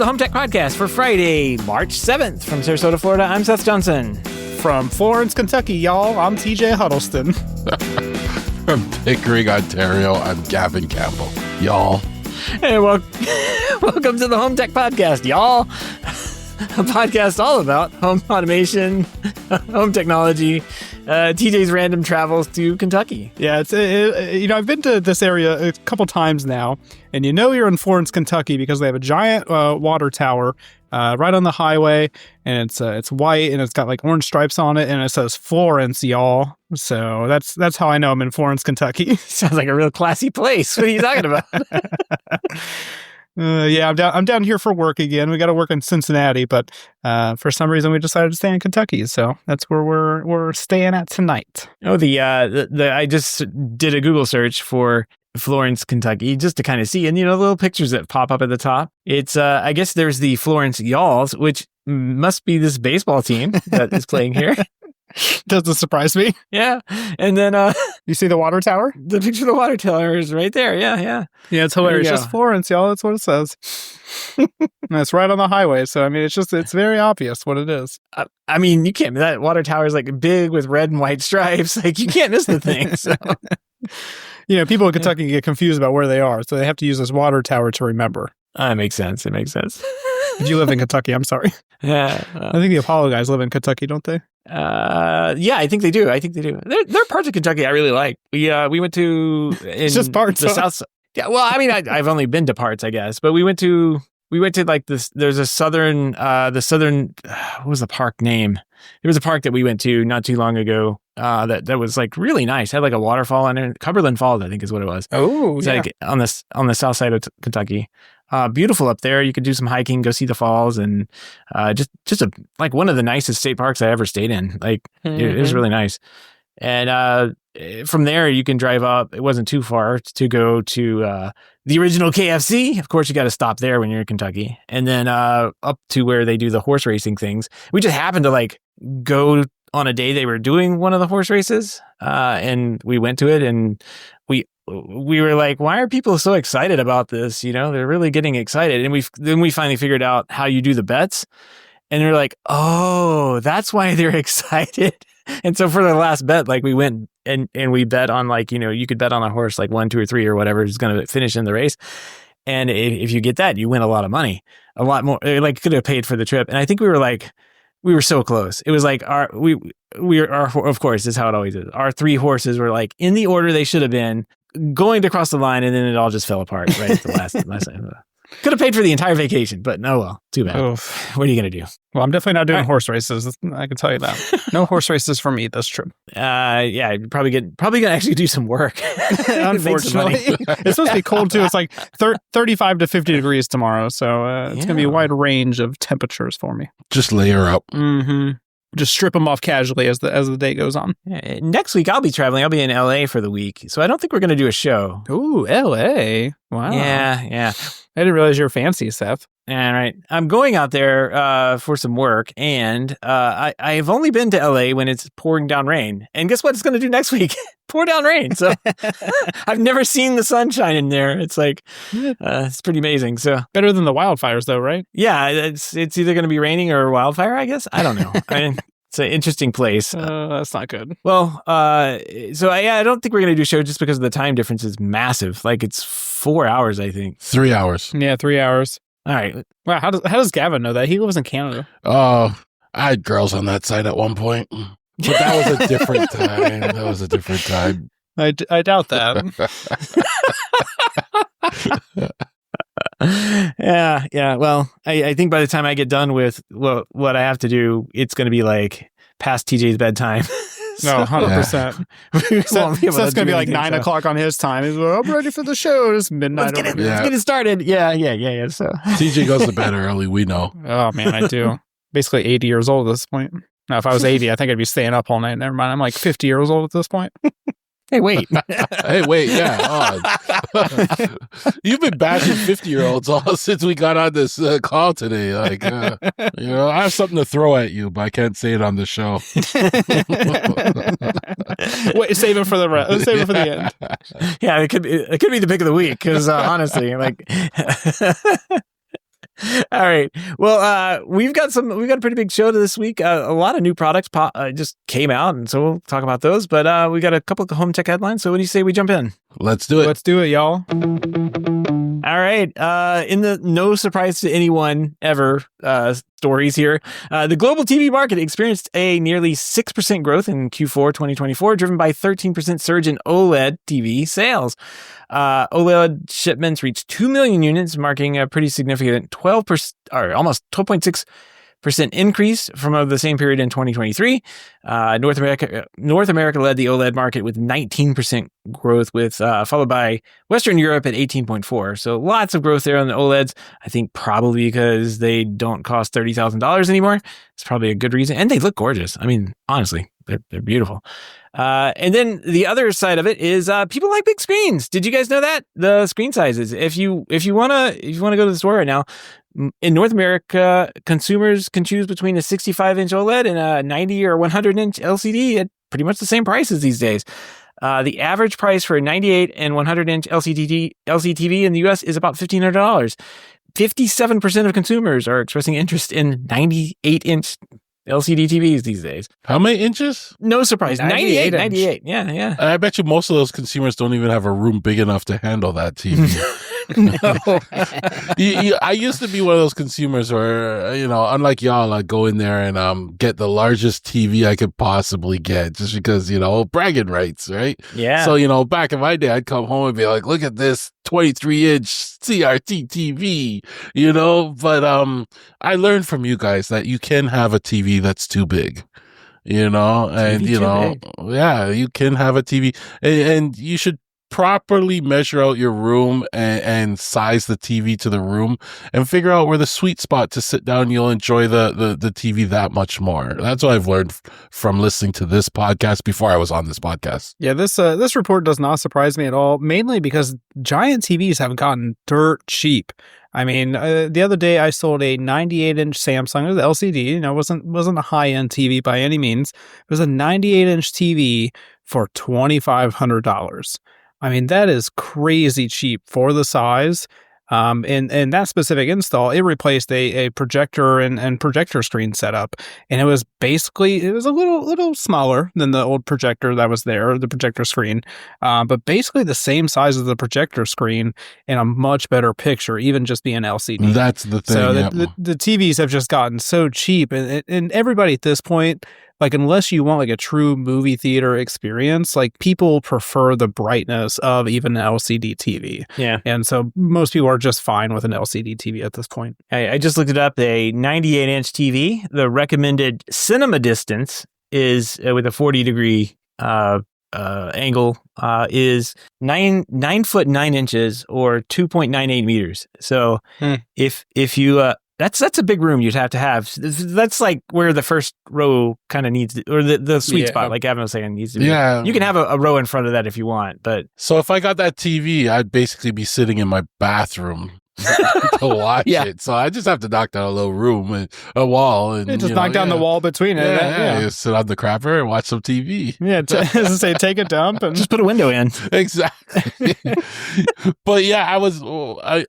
the HomeTech Podcast for Friday, March 7th. From Sarasota, Florida, I'm Seth Johnson. From Florence, Kentucky, y'all, I'm TJ Huddleston. From Pickering, Ontario, I'm Gavin Campbell. Y'all. Hey, welcome to the HomeTech Podcast, y'all. A podcast all about home automation, home technology, TJ's random travels to Kentucky. Yeah, I've been to this area a couple times now, and you're in Florence, Kentucky because they have a giant water tower right on the highway, and it's white and it's got like orange stripes on it, and it says Florence, y'all. So that's how I know I'm in Florence, Kentucky. Sounds like a real classy place. What are you talking about? Yeah, I'm down here for work again. We got to work in Cincinnati, but for some reason we decided to stay in Kentucky, so that's where we're staying at tonight. Oh, I just did a Google search for Florence, Kentucky, just to kind of see, and the little pictures that pop up at the top. It's I guess there's the Florence Y'alls, which must be this baseball team that is playing here. Doesn't surprise me. Yeah. And then you see the water tower? The picture of the water tower is right there. Yeah. Yeah, it's hilarious. Just Florence, y'all. That's what it says. And it's right on the highway. So, I mean, it's very obvious what it is. I mean, you can't. That water tower is like big with red and white stripes. Like, you can't miss the thing. So. People in Kentucky get confused about where they are. So they have to use this water tower to remember. It makes sense. It makes sense. If you live in Kentucky, I'm sorry. Yeah. I think the Apollo guys live in Kentucky, don't they? Yeah, I think they do. There are parts of Kentucky I really like. We went to it's just parts the south. Yeah, well, I mean, I've only been to parts, I guess, but we went to like this. There's a southern. What was the park name? There was a park that we went to not too long ago. That was like really nice. Had like a waterfall in it. Cumberland Falls, I think, is what it was. Oh, it's yeah. Like on the south side of Kentucky. Beautiful up there. You could do some hiking, go see the falls, and just one of the nicest state parks I ever stayed in. Like it was really nice. And from there you can drive up. It wasn't too far to go to the original KFC. Of course, you got to stop there when you're in Kentucky, and then up to where they do the horse racing things. We just happened to like go on a day they were doing one of the horse races, and we went to it, and we were like, why are people so excited about this? They're really getting excited. And then we finally figured out how you do the bets. And they're like, oh, that's why they're excited. And so for the last bet, like we went and we bet on like, you could bet on a horse like 1, 2, or 3 or whatever is going to finish in the race. And if you get that, you win a lot of money, a lot more. Like could have paid for the trip. And I think we were so close. It was like of course, this is how it always is. Our 3 horses were like in the order they should have been, going to cross the line, and then it all just fell apart right at the last time. Could have paid for the entire vacation, but no, well, too bad. Oof. What are you going to do? Well, I'm definitely not doing horse races. I can tell you that. No horse races for me this trip. Yeah, you're probably going to actually do some work. Unfortunately. It's supposed to be cold, too. It's like 35 to 50 degrees tomorrow, so it's going to be a wide range of temperatures for me. Just layer up. Mm-hmm. Just strip them off casually as the day goes on. Yeah, next week, I'll be traveling. I'll be in LA for the week. So I don't think we're going to do a show. Ooh, LA. Wow. Yeah. I didn't realize you were fancy, Seth. All right. I'm going out there for some work, and I've only been to LA when it's pouring down rain. And guess what it's going to do next week? Pour down rain. So I've never seen the sunshine in there. It's like, it's pretty amazing. So better than the wildfires, though, right? Yeah, it's either going to be raining or wildfire, I guess. I don't know. It's an interesting place. That's not good. Well, so I don't think we're going to do a show just because the time difference is massive. Like it's 4 hours, I think. 3 hours. Yeah, 3 hours. All right. Wow, how does Gavin know that? He lives in Canada. Oh, I had girls on that site at one point. But that was a different time. I doubt that. Yeah. Well, I think by the time I get done with what I have to do, it's going to be like past TJ's bedtime. No, 100%. So that's going to be like 9 o'clock on his time. He's like, I'm ready for the show. It's midnight. Let's get it started. Yeah. So TJ goes to bed early. We know. Oh, man, I do. Basically 80 years old at this point. Now, if I was 80, I think I'd be staying up all night. Never mind. I'm like 50 years old at this point. Hey, wait. Yeah. You've been bashing 50-year-olds all since we got on this call today. Like, I have something to throw at you, but I can't say it on the show. Wait, save it for the end. Yeah, it could be the pick of the week because honestly, like. All right. Well, we've got a pretty big show this week. A lot of new products just came out, and so we'll talk about those. But we got a couple of HomeTech headlines. So what do you say we jump in? Let's do it. Let's do it, y'all. All right. In the no surprise to anyone ever stories here, the global TV market experienced a nearly 6% growth in Q4 2024, driven by 13% surge in OLED TV sales. OLED shipments reached 2 million units, marking a pretty significant 12% or almost 12.6% increase from the same period in 2023. North America led the OLED market with 19% growth, followed by Western Europe at 18.4%. So lots of growth there on the OLEDs. I think probably because they don't cost $30,000 anymore. It's probably a good reason, and they look gorgeous. I mean, honestly, they're beautiful. And then the other side of it is people like big screens. Did you guys know that? The screen sizes. If you wanna go to the store right now, in North America, consumers can choose between a 65-inch OLED and a 90 or 100-inch LCD at pretty much the same prices these days. The average price for a 98 and 100-inch LCD TV in the U.S. is about $1,500. 57% of consumers are expressing interest in 98-inch LCD TVs these days. How many inches? No surprise. 98. Yeah. And I bet you most of those consumers don't even have a room big enough to handle that TV. No. I used to be one of those consumers where, unlike y'all, I'd go in there and get the largest TV I could possibly get just because, bragging rights, right? Yeah. So, back in my day, I'd come home and be like, look at this 23-inch CRT TV, but I learned from you guys that you can have a TV that's too big. And you can have a TV and you should properly measure out your room and size the TV to the room and figure out where the sweet spot to sit down. You'll enjoy the TV that much more. That's what I've learned from listening to this podcast before I was on this podcast. Yeah, this report does not surprise me at all, mainly because giant TVs have gotten dirt cheap. I mean, the other day I sold a 98-inch Samsung. It was LCD. It wasn't a high-end TV by any means. It was a 98-inch TV for $2,500. I mean, that is crazy cheap for the size. And that specific install, it replaced a projector and projector screen setup. And it was a little smaller than the old projector that was there, the projector screen. But basically the same size as the projector screen and a much better picture, even just being LCD. That's the thing. So the TVs have just gotten so cheap. And everybody at this point, like, unless you want like a true movie theater experience, like, people prefer the brightness of even an LCD TV. Yeah. And so most people are just fine with an LCD TV at this point. I just looked it up. A 98-inch TV, the recommended cinema distance is with a 40-degree angle is 9 foot 9 inches or 2.98 meters. So if you That's a big room you'd have to have. That's like where the first row kind of needs to, or the sweet spot, like Evan was saying, needs to be. Yeah. You can have a row in front of that if you want, but. So if I got that TV, I'd basically be sitting in my bathroom to watch it. So I just have to knock down a little room and a wall. And just knock down the wall between it. Yeah. Sit on the crapper and watch some TV. Yeah. As I say, take a dump and just put a window in. Exactly. But yeah,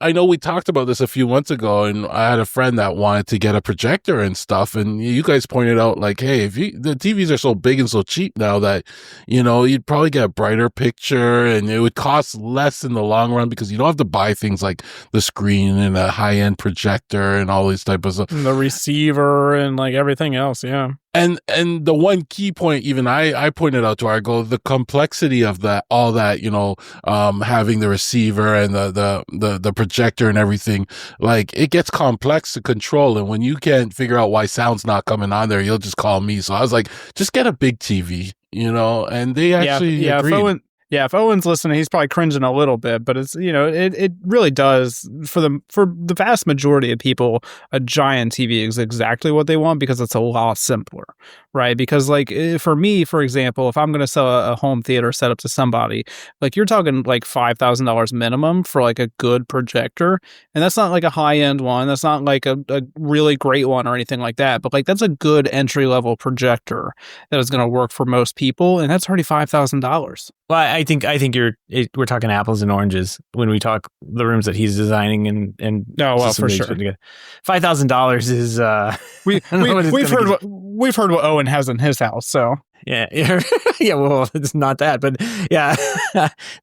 I know we talked about this a few months ago, and I had a friend that wanted to get a projector and stuff. And you guys pointed out, like, hey, the TVs are so big and so cheap now that, you'd probably get a brighter picture and it would cost less in the long run because you don't have to buy things like the screen and a high-end projector and all these type of stuff. And the receiver and like everything else, yeah. And the one key point, even I pointed out to her, I go, the complexity of all that, having the receiver and the projector and everything, like, it gets complex to control. And when you can't figure out why sound's not coming on there, you'll just call me. So I was like, just get a big TV, and they actually agreed. If Owen's listening, he's probably cringing a little bit, but it's, it really does for the vast majority of people, a giant TV is exactly what they want because it's a lot simpler, right? Because like for me, for example, if I'm going to sell a home theater setup to somebody, like you're talking like $5,000 minimum for like a good projector. And that's not like a high end one. That's not like a really great one or anything like that. But like that's a good entry level projector that is going to work for most people. And that's already $5,000. Well, I I think we're talking apples and oranges when we talk the rooms that he's designing and Oh well, for sure. $5,000 is we've heard what Owen has in his house, so yeah. Yeah, well, it's not that, but yeah,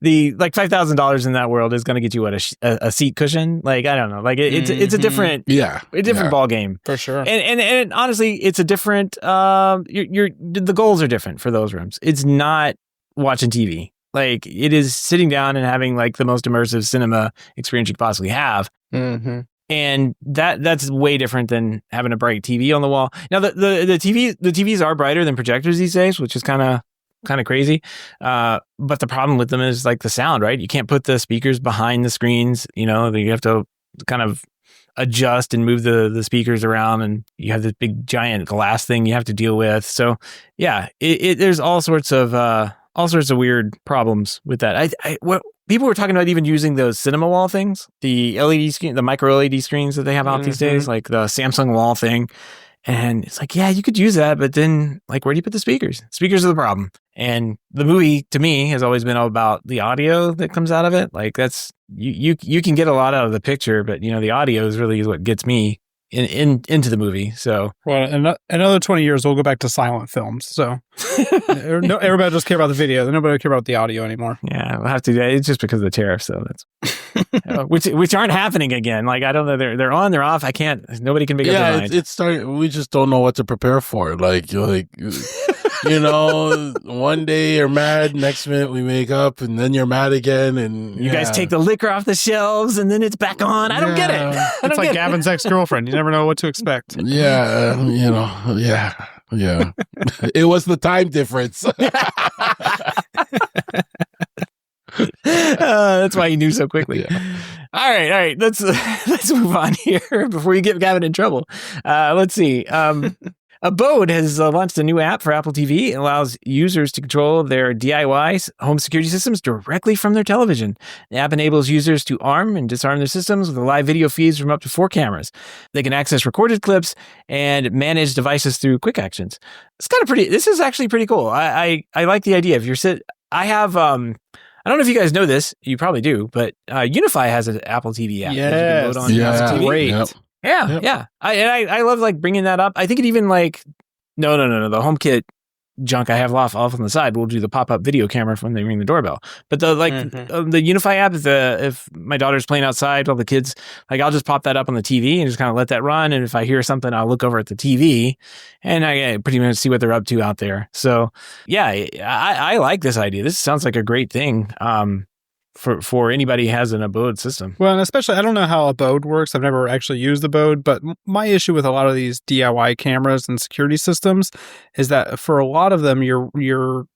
the like $5,000 in that world is going to get you a seat cushion. Like, I don't know, like it's a different ball game for sure. And honestly, it's a different. The goals are different for those rooms. It's not watching TV. Like, it is sitting down and having like the most immersive cinema experience you could possibly have. Mm-hmm. And that's way different than having a bright TV on the wall. Now the TVs are brighter than projectors these days, which is kind of crazy. But the problem with them is like the sound, right? You can't put the speakers behind the screens. You know, you have to kind of adjust and move the speakers around, and you have this big giant glass thing you have to deal with. So yeah, there's all sorts of weird problems with that. People were talking about even using those cinema wall things, the LED screen, the micro LED screens that they have out these days, like the Samsung wall thing. And it's like, yeah, you could use that, but then like, where do you put the speakers? Speakers are the problem. And the movie to me has always been all about the audio that comes out of it. Like, that's you can get a lot out of the picture, but you know, the audio is really what gets me into the movie. So, well, another 20 years we'll go back to silent films. So everybody just care about the video. Nobody care about the audio anymore. Yeah, we'll have to. It's just because of the tariffs, so that's which aren't happening again. Like, I don't know, they're on, they're off. I can't. Nobody can make up their mind. It's starting. We just don't know what to prepare for. Like you know, one day you're mad, next minute we make up, and then you're mad again, and you guys take the liquor off the shelves, and then it's back on. I don't get it. It's like Gavin's ex-girlfriend. You never know what to expect. Yeah, you know, yeah. It was the time difference. That's why he knew so quickly. Yeah. All right. Let's move on here before you get Gavin in trouble. Let's see. Abode has launched a new app for Apple TV. It allows users to control their DIY home security systems directly from their television. The app enables users to arm and disarm their systems with live video feeds from up to 4 cameras. They can access recorded clips and manage devices through quick actions. It's kind of pretty. This is actually pretty cool. I like the idea. If you're I have I don't know if you guys know this. You probably do, but Unify has an Apple TV app. Yes, that you can load on Apple TV. Great. Yep. Yeah. I love like bringing that up. I think it even like no. The HomeKit junk I have off on the side will do the pop-up video camera when they ring the doorbell. But the Unify app, if my daughter's playing outside while the kids, like, I'll just pop that up on the TV and just kind of let that run. And if I hear something, I'll look over at the TV and I pretty much see what they're up to out there. So yeah, I like this idea. This sounds like a great thing. For anybody who has an Abode system. Well, and especially, I don't know how Abode works. I've never actually used Abode, but my issue with a lot of these DIY cameras and security systems is that for a lot of them, you're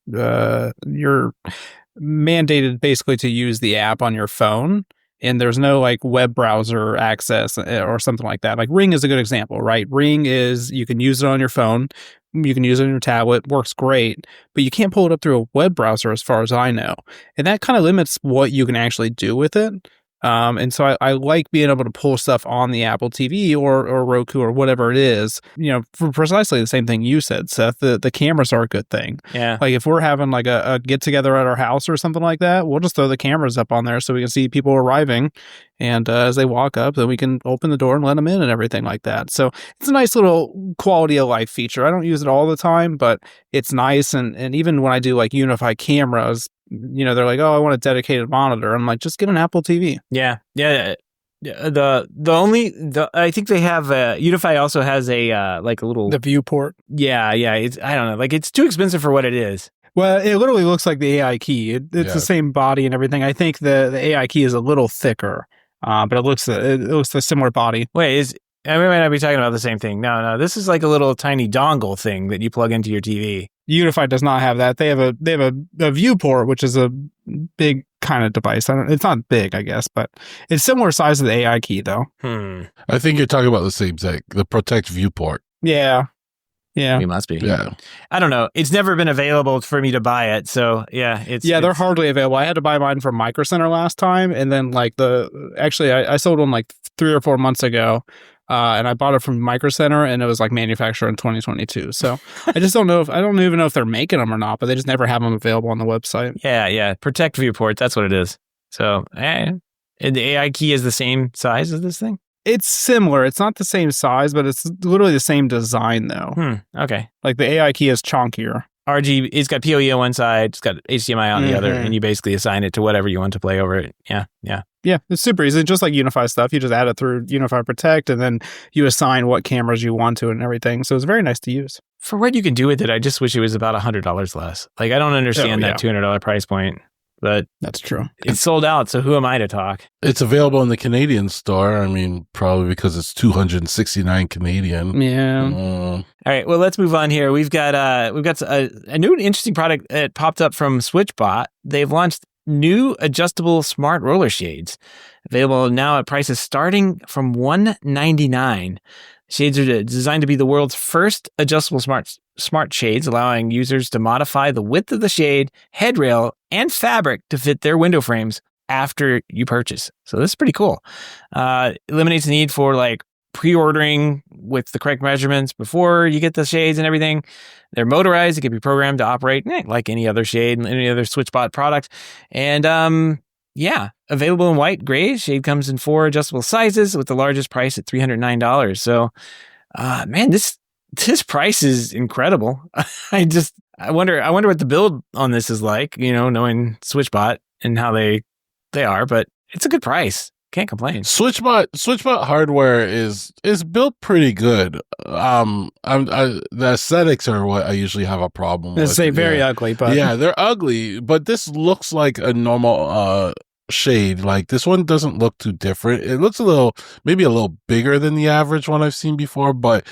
mandated basically to use the app on your phone, and there's no like web browser access or something like that. Like Ring is a good example, right? Ring is, you can use it on your phone. You can use it on your tablet, works great, but you can't pull it up through a web browser as far as I know. And that kind of limits what you can actually do with it. And so I like being able to pull stuff on the Apple TV or Roku or whatever it is, you know, for precisely the same thing you said, Seth. The cameras are a good thing. Yeah. Like if we're having like a get together at our house or something like that, we'll just throw the cameras up on there so we can see people arriving. And as they walk up, then we can open the door and let them in and everything like that. So it's a nice little quality of life feature. I don't use it all the time, but it's nice. And even when I do like Unify cameras, you know, they're like, oh, I want a dedicated monitor. I'm like, just get an Apple TV. Yeah. I think they have Unify also has a like a little the viewport. Yeah. It's, I don't know, like it's too expensive for what it is. Well, it literally looks like the AI key. It's the same body and everything. I think the AI key is a little thicker, but it looks a similar body. Wait, we might not be talking about the same thing. No, this is like a little tiny dongle thing that you plug into your TV. Unify does not have that. They have a viewport, which is a big kind of device. It's not big, I guess, but it's similar size to the AI key, though. I think you're talking about the same thing, the Protect viewport. Yeah. We must be. Yeah. I don't know. It's never been available for me to buy it. So yeah, they're hardly available. I had to buy mine from Micro Center last time. And then like I sold one like 3 or 4 months ago. and I bought it from Micro Center, and it was like manufactured in 2022. So I just don't know if I don't even know if they're making them or not, but they just never have them available on the website. Yeah. Protect viewport. That's what it is. So, and the AI key is the same size as this thing? It's similar. It's not the same size, but it's literally the same design, though. Okay. Like the AI key is chunkier. RGB, it's got PoE on one side, it's got HDMI on the other, and you basically assign it to whatever you want to play over it. Yeah. Yeah, it's super easy. Just like Unify stuff. You just add it through Unify Protect, and then you assign what cameras you want to and everything. So it's very nice to use. For what you can do with it, I just wish it was about $100 less. Like, I don't understand that $200 price point. But that's true. It's sold out, so who am I to talk? It's available in the Canadian store. I mean, probably because it's 269 Canadian. Yeah. All right. Well, let's move on here. We've got a new and interesting product that popped up from Switchbot. They've launched new adjustable smart roller shades, available now at prices starting from $199. Shades are designed to be the world's first adjustable smart shades, allowing users to modify the width of the shade, headrail, and fabric to fit their window frames after you purchase. So this is pretty cool. Eliminates the need for like pre-ordering with the correct measurements before you get the shades and everything. They're motorized. It can be programmed to operate like any other shade and any other Switchbot product. And available in white, gray. Shade comes in 4 adjustable sizes with the largest price at $309. So, man, this price is incredible. I wonder what the build on this is like, knowing Switchbot and how they are, but it's a good price. Can't complain. Switchbot hardware is built pretty good. The aesthetics are what I usually have a problem with. They very ugly, but they're ugly. But this looks like a normal shade. Like this one doesn't look too different. It looks maybe a little bigger than the average one I've seen before. But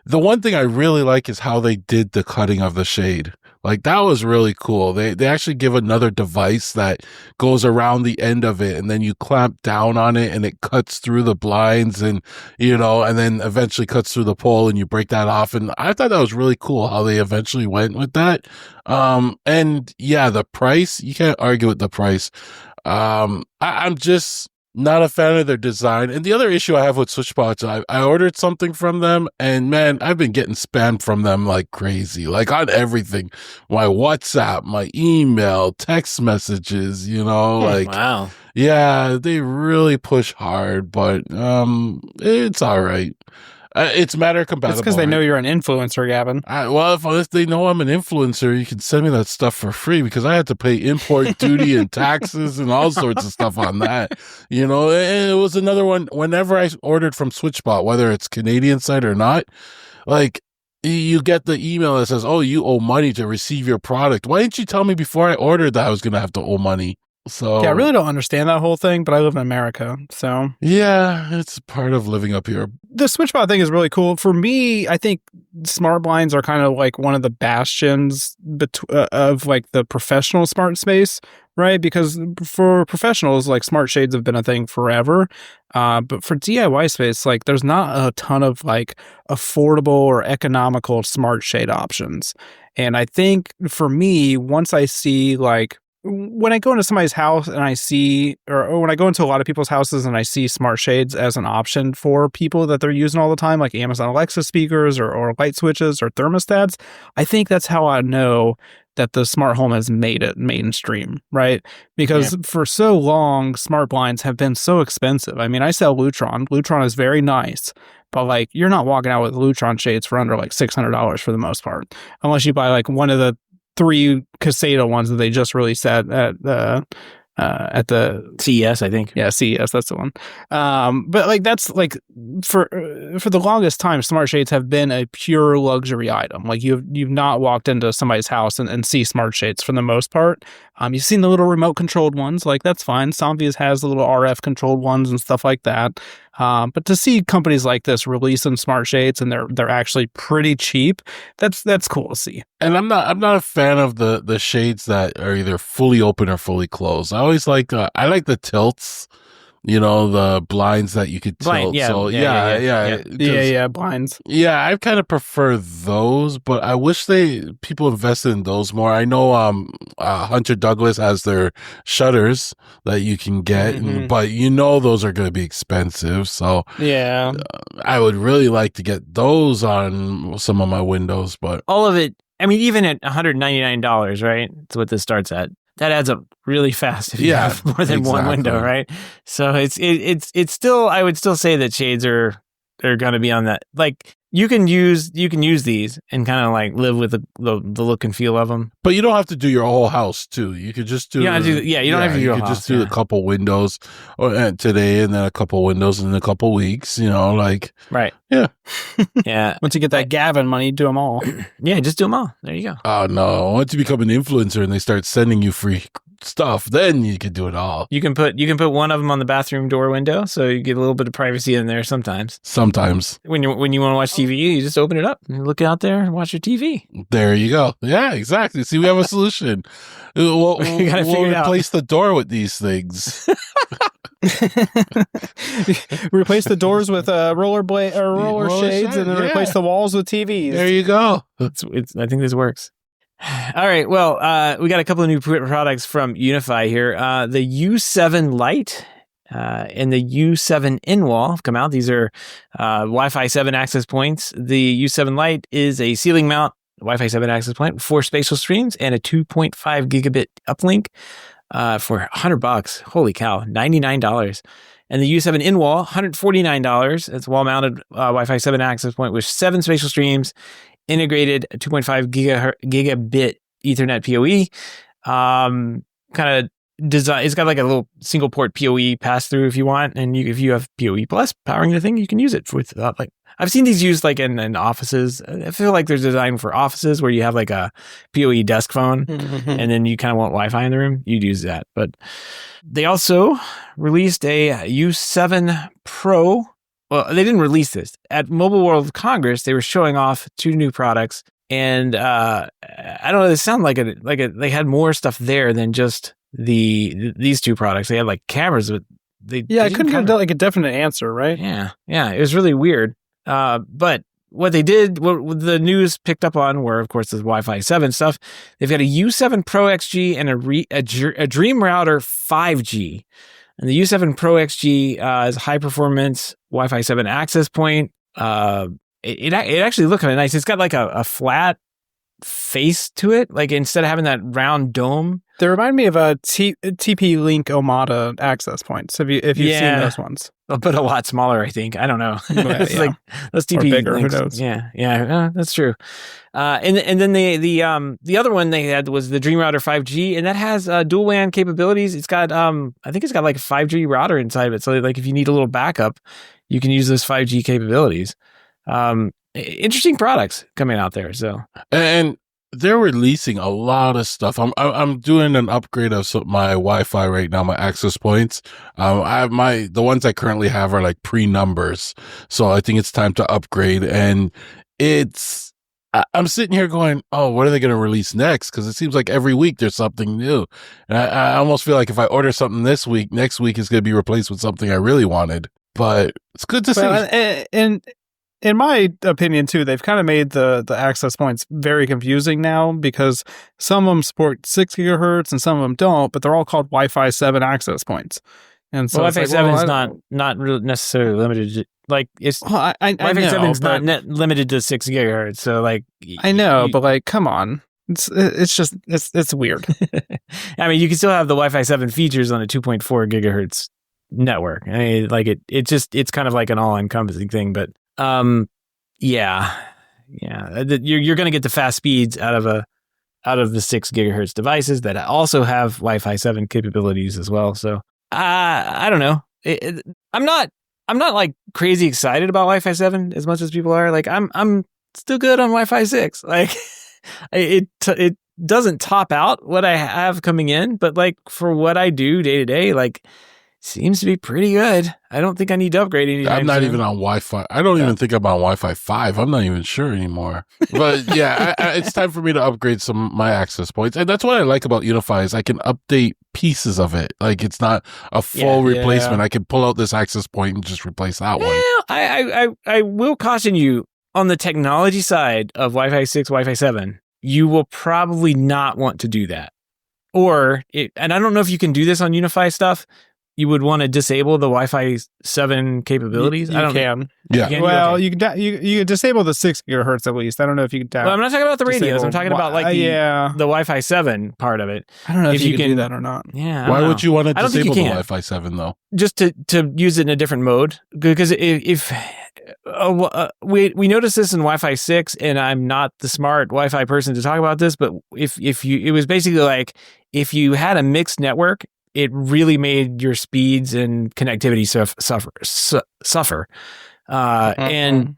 the one thing I really like is how they did the cutting of the shade. Like that was really cool. They actually give another device that goes around the end of it, and then you clamp down on it and it cuts through the blinds and then eventually cuts through the pole and you break that off. And I thought that was really cool how they eventually went with that. And yeah, the price, you can't argue with the price. I'm just not a fan of their design. And the other issue I have with Switchbots, I ordered something from them, and man, I've been getting spam from them like crazy, like on everything. My WhatsApp, my email, text messages, like, wow. Yeah, they really push hard, but it's all right. It's Matter compatible. It's because they know you're an influencer, Gavin. If they know I'm an influencer, you can send me that stuff for free because I had to pay import duty and taxes and all sorts of stuff on that. And it was another one. Whenever I ordered from Switchbot, whether it's Canadian site or not, like you get the email that says, "Oh, you owe money to receive your product." Why didn't you tell me before I ordered that I was going to have to owe money? So yeah, I really don't understand that whole thing, but I live in America, so yeah, it's part of living up here. The Switchbot thing is really cool. For me, I think smart blinds are kind of like one of the bastions of like the professional smart space, right? Because for professionals, like smart shades have been a thing forever. But for DIY space, like there's not a ton of like affordable or economical smart shade options. And I think for me, once I see like, when I go into somebody's house and I see, or when I go into a lot of people's houses and I see smart shades as an option for people that they're using all the time, like Amazon Alexa speakers or light switches or thermostats, I think that's how I know that the smart home has made it mainstream, right? Because for so long, smart blinds have been so expensive. I mean, I sell Lutron. Lutron is very nice, but like you're not walking out with Lutron shades for under like $600 for the most part, unless you buy like one of the 3 Caseta ones that they just released at the CES, I think. Yeah, CES, that's the one. But like that's like for the longest time, smart shades have been a pure luxury item. Like you've not walked into somebody's house and see smart shades for the most part. You've seen the little remote controlled ones, like that's fine. Somvias has the little RF controlled ones and stuff like that. But to see companies like this release some smart shades and they're actually pretty cheap, that's cool to see. And I'm not a fan of the shades that are either fully open or fully closed. I always like I like the tilts. the blinds that you could tilt. Yeah, so blinds. Yeah, I kind of prefer those, but I wish people invested in those more. I know Hunter Douglas has their shutters that you can get, but those are going to be expensive. So yeah, I would really like to get those on some of my windows, but all of it. I mean, even at $199, right? That's what this starts at. That adds up really fast if you have more than one window, right? So it's still, I would still say that shades are going to be on that. Like you can use these and kind of like live with the look and feel of them. But you don't have to do your whole house too. You could just do you don't have to do your house. Just do a couple windows today, and then a couple windows in a couple weeks. Right. Yeah. Yeah. Once you get that Gavin money, do them all. Yeah, just do them all. There you go. Oh no! Once you become an influencer and they start sending you free stuff, then you can do it all. You can put one of them on the bathroom door window, so you get a little bit of privacy in there. Sometimes when you want to watch TV, you just open it up and look out there and watch your TV. There you go. Yeah, exactly. See, we have a solution. We'll replace the door with these things. Replace the doors with roller shades, and then replace the walls with TVs. There you go. I think this works. All right. Well, we got a couple of new products from Unify here. The U7 Lite and the U7 In-Wall have come out. These are Wi-Fi 7 access points. The U7 Lite is a ceiling mount Wi-Fi 7 access point, 4 spatial streams, and a 2.5 gigabit uplink for $100. Holy cow, $99. And the U7 In-Wall, $149. That's wall-mounted Wi-Fi 7 access point with 7 spatial streams, integrated 2.5 gigabit Ethernet PoE. Kind of design. It's got like a little single port PoE pass through if you want, and if you have PoE plus powering the thing, you can use it with I've seen these used like in offices. I feel like they're designed for offices where you have like a PoE desk phone, and then you kind of want Wi-Fi in the room. You'd use that. But they also released a U7 Pro. Well, they didn't release this at Mobile World Congress. They were showing off 2 new products, and I don't know. They sound like they had more stuff there than just these 2 products. They had like cameras, but I couldn't get like a definite answer, right? Yeah, it was really weird. But what they did, what the news picked up on were, of course, the Wi-Fi 7 stuff. They've got a U7 Pro XG and a Dream Router 5G. And the U7 Pro XG is a high-performance Wi-Fi 7 access point. It actually looked kind of nice. It's got like a flat face to it. Like instead of having that round dome. They remind me of a TP-Link Omada access points. If you've seen those ones. But a lot smaller, I think. I don't know. It's like those TP bigger, links. Who knows? Yeah, that's true. And then the other one they had was the Dream Router 5G, and that has dual WAN capabilities. It's got I think it's got like a 5G router inside of it. So like if you need a little backup, you can use those 5G capabilities. Interesting products coming out there. So and they're releasing a lot of stuff. I'm doing an upgrade of my Wi-Fi right now, my access points. I have the ones I currently have are like pre-numbers. So I think it's time to upgrade. And I'm sitting here going, oh, what are they going to release next? Because it seems like every week there's something new. And I almost feel like if I order something this week, next week is going to be replaced with something I really wanted. But it's good to see. And in my opinion, too, they've kind of made the access points very confusing now because some of them support 6 gigahertz and some of them don't, but they're all called Wi-Fi 7 access points. And so Wi-Fi 7 is not really necessarily limited to, like, it's Wi-Fi 7 is not limited to 6 gigahertz. So, like, I know, but like, come on. It's weird. I mean, you can still have the Wi-Fi 7 features on a 2.4 gigahertz network. I mean, like it's kind of like an all-encompassing thing, but you're going to get the fast speeds out of the 6 gigahertz devices that also have Wi-Fi 7 capabilities as well. So I don't know. I'm not like crazy excited about Wi-Fi 7 as much as people are. Like I'm still good on Wi-Fi 6. Like it doesn't top out what I have coming in, but like for what I do day to day, like seems to be pretty good. I don't think I need to upgrade anytime I'm not soon. even on Wi-Fi. I don't even think I'm on Wi-Fi 5. I'm not even sure anymore. But yeah, it's time for me to upgrade some my access points. And that's what I like about Unify is I can update pieces of it. Like it's not a full replacement. I can pull out this access point and just replace that one. I will caution you on the technology side of Wi-Fi 6, Wi-Fi 7, you will probably not want to do that. And I don't know if you can do this on Unify stuff. You would want to disable the Wi-Fi 7 capabilities. You can. Yeah. Well, you can disable the 6 gigahertz at least. I don't know if you can. Well, I'm not talking about the radios. I'm talking about like the Wi-Fi 7 part of it. I don't know if you can do that or not. Yeah. Why would you want to disable the Wi-Fi 7 though? Just to use it in a different mode, because if we noticed this in Wi-Fi 6, and I'm not the smart Wi-Fi person to talk about this, but it was basically like if you had a mixed network, it really made your speeds and connectivity suffer. And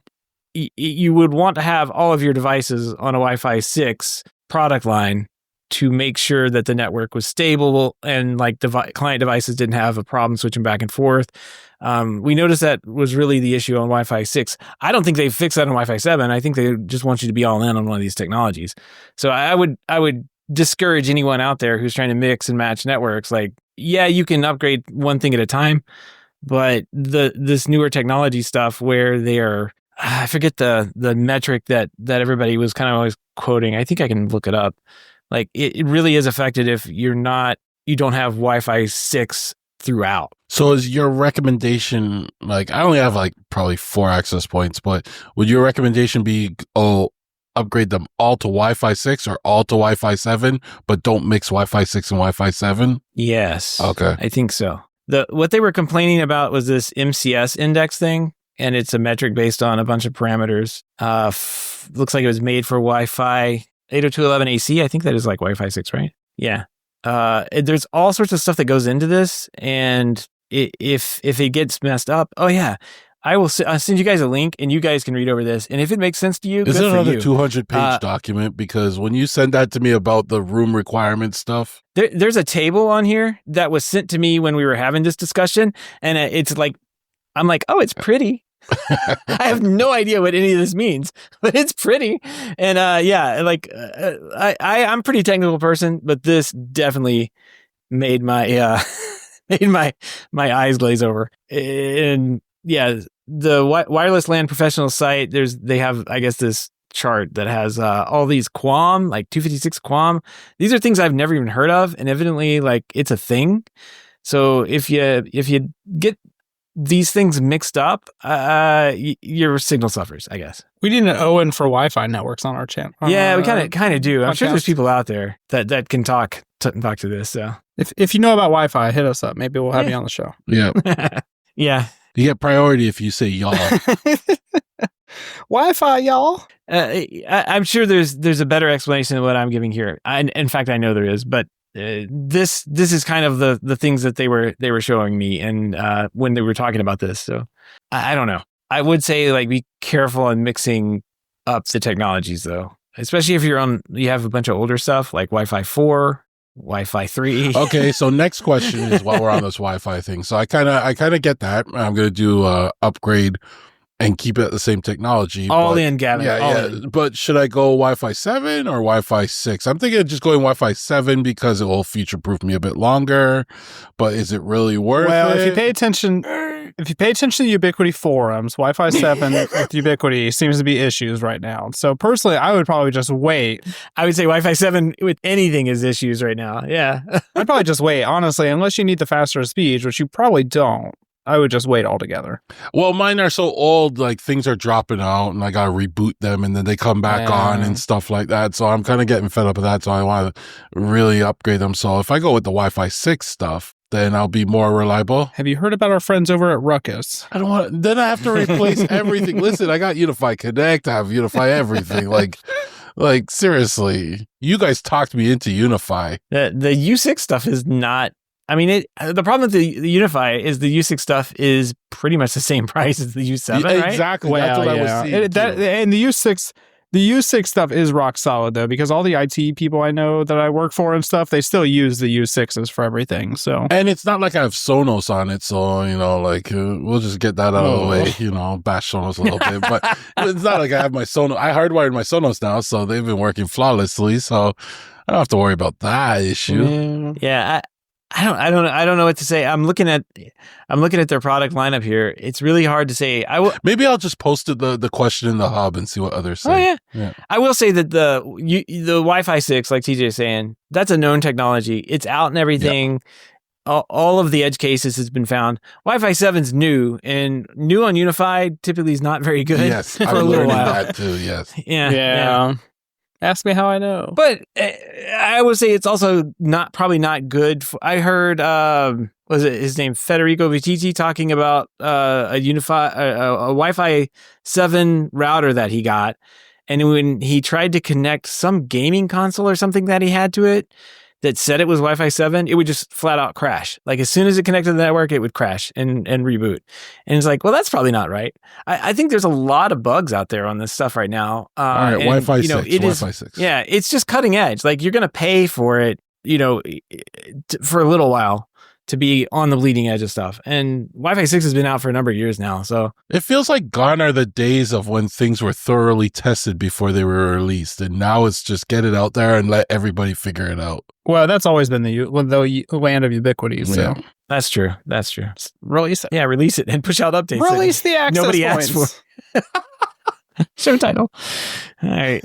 you would want to have all of your devices on a Wi-Fi 6 product line to make sure that the network was stable and like client devices didn't have a problem switching back and forth. We noticed that was really the issue on Wi-Fi 6. I don't think they fixed that on Wi-Fi 7. I think they just want you to be all in on one of these technologies. So I would discourage anyone out there who's trying to mix and match networks. Like, yeah, you can upgrade one thing at a time, but this newer technology stuff where they're, I forget the metric that everybody was kind of always quoting. I think I can look it up. Like it really is affected if you don't have Wi-Fi 6 throughout. So is your recommendation, like I only have like probably 4 access points, but would your recommendation be, upgrade them all to Wi-Fi 6 or all to Wi-Fi 7, but don't mix Wi-Fi 6 and Wi-Fi 7? Yes. Okay. I think so. What they were complaining about was this MCS index thing, and it's a metric based on a bunch of parameters. Looks like it was made for Wi-Fi 802.11ac. I think that is like Wi-Fi 6, right? Yeah. There's all sorts of stuff that goes into this, and if it gets messed up, I'll send you guys a link, and you guys can read over this. And if it makes sense to you, is it another 200-page document? Because when you send that to me about the room requirement stuff, there's a table on here that was sent to me when we were having this discussion, and it's like, I'm like, oh, it's pretty. I have no idea what any of this means, but it's pretty. And I'm a pretty technical person, but this definitely made my my eyes glaze over. And yeah, the Wireless LAN Professional site, they have, I guess, this chart that has all these QAM, like 256 QAM. These are things I've never even heard of, and evidently, like, it's a thing. So if you get these things mixed up, your signal suffers, I guess. We need an Owen for Wi-Fi networks on our channel. Yeah, we kind of do. I'm sure there's people out there that can talk to this. So if you know about Wi-Fi, hit us up. Maybe we'll have you on the show. Yeah. Yeah. You get priority if you say y'all. Wi-Fi, y'all. I'm sure there's a better explanation than what I'm giving here. In fact, I know there is, but this is kind of the things that they were showing me, and when they were talking about this. So I don't know. I would say, like, be careful on mixing up the technologies, though, especially if you have a bunch of older stuff like Wi-Fi 4. Wi-Fi 3. Okay, so next question is while we're on this Wi-Fi thing. So I kind of get that. I'm going to do upgrade and keep it the same technology. In, Gavin. Yeah. But should I go Wi-Fi 7 or Wi-Fi 6? I'm thinking of just going Wi-Fi 7 because it will future-proof me a bit longer. But is it really worth it? Well, if you pay attention to Ubiquiti forums, Wi-Fi 7 with Ubiquiti seems to be issues right now. So personally, I would probably just wait. I would say Wi-Fi 7 with anything is issues right now. Yeah. I'd probably just wait, honestly, unless you need the faster speeds, which you probably don't. I would just wait altogether. Well, mine are so old, like things are dropping out and I got to reboot them and then they come back on and stuff like that. So I'm kind of getting fed up with that. So I want to really upgrade them. So if I go with the Wi-Fi 6 stuff, then I'll be more reliable. Have you heard about our friends over at Ruckus? I don't want, then I have to replace everything. Listen, I got Unify Connect. I have Unify everything. Like seriously, you guys talked me into Unify. The U6 stuff is not. I mean, the problem with the Unify is the U6 stuff is pretty much the same price as the U7, right? Exactly. That's what I was seeing. And the U6 The U6 stuff is rock solid though, because all the IT people I know that I work for and stuff, they still use the U6s for everything. So, and it's not like I have Sonos on it, so we'll just get that out of the way. Bash Sonos a little bit, but it's not like I have my Sonos. I hardwired my Sonos now, so they've been working flawlessly. So I don't have to worry about that issue. Yeah, I don't know what to say. I'm looking at their product lineup here. It's really hard to say. Maybe I'll just post the question in the hub and see what others say. Oh yeah. I will say that the Wi-Fi 6, like TJ is saying, that's a known technology. It's out and everything. Yeah. All of the edge cases has been found. Wi-Fi 7's new, and new on Unified typically is not very good. Yes, for I'm a little while. that too. Yes. Yeah. Ask me how I know. But I would say it's also probably not good. I heard, was it his name, Federico Vittiti, talking about a Wi-Fi 7 router that he got. And when he tried to connect some gaming console or something that he had to it that said it was Wi-Fi 7, it would just flat out crash. Like as soon as it connected to the network, it would crash and reboot. And it's like, well, that's probably not right. I think there's a lot of bugs out there on this stuff right now. All right, Wi-Fi 6. Wi-Fi 6. Yeah, it's just cutting edge. Like you're going to pay for it, for a little while to be on the bleeding edge of stuff. And Wi-Fi 6 has been out for a number of years now. So it feels like gone are the days of when things were thoroughly tested before they were released. And now it's just get it out there and let everybody figure it out. Well, that's always been the land of Ubiquiti. So. Yeah. That's true. Release it. Yeah, release it and push out updates. Release the access nobody points. asked for. Show title. All right.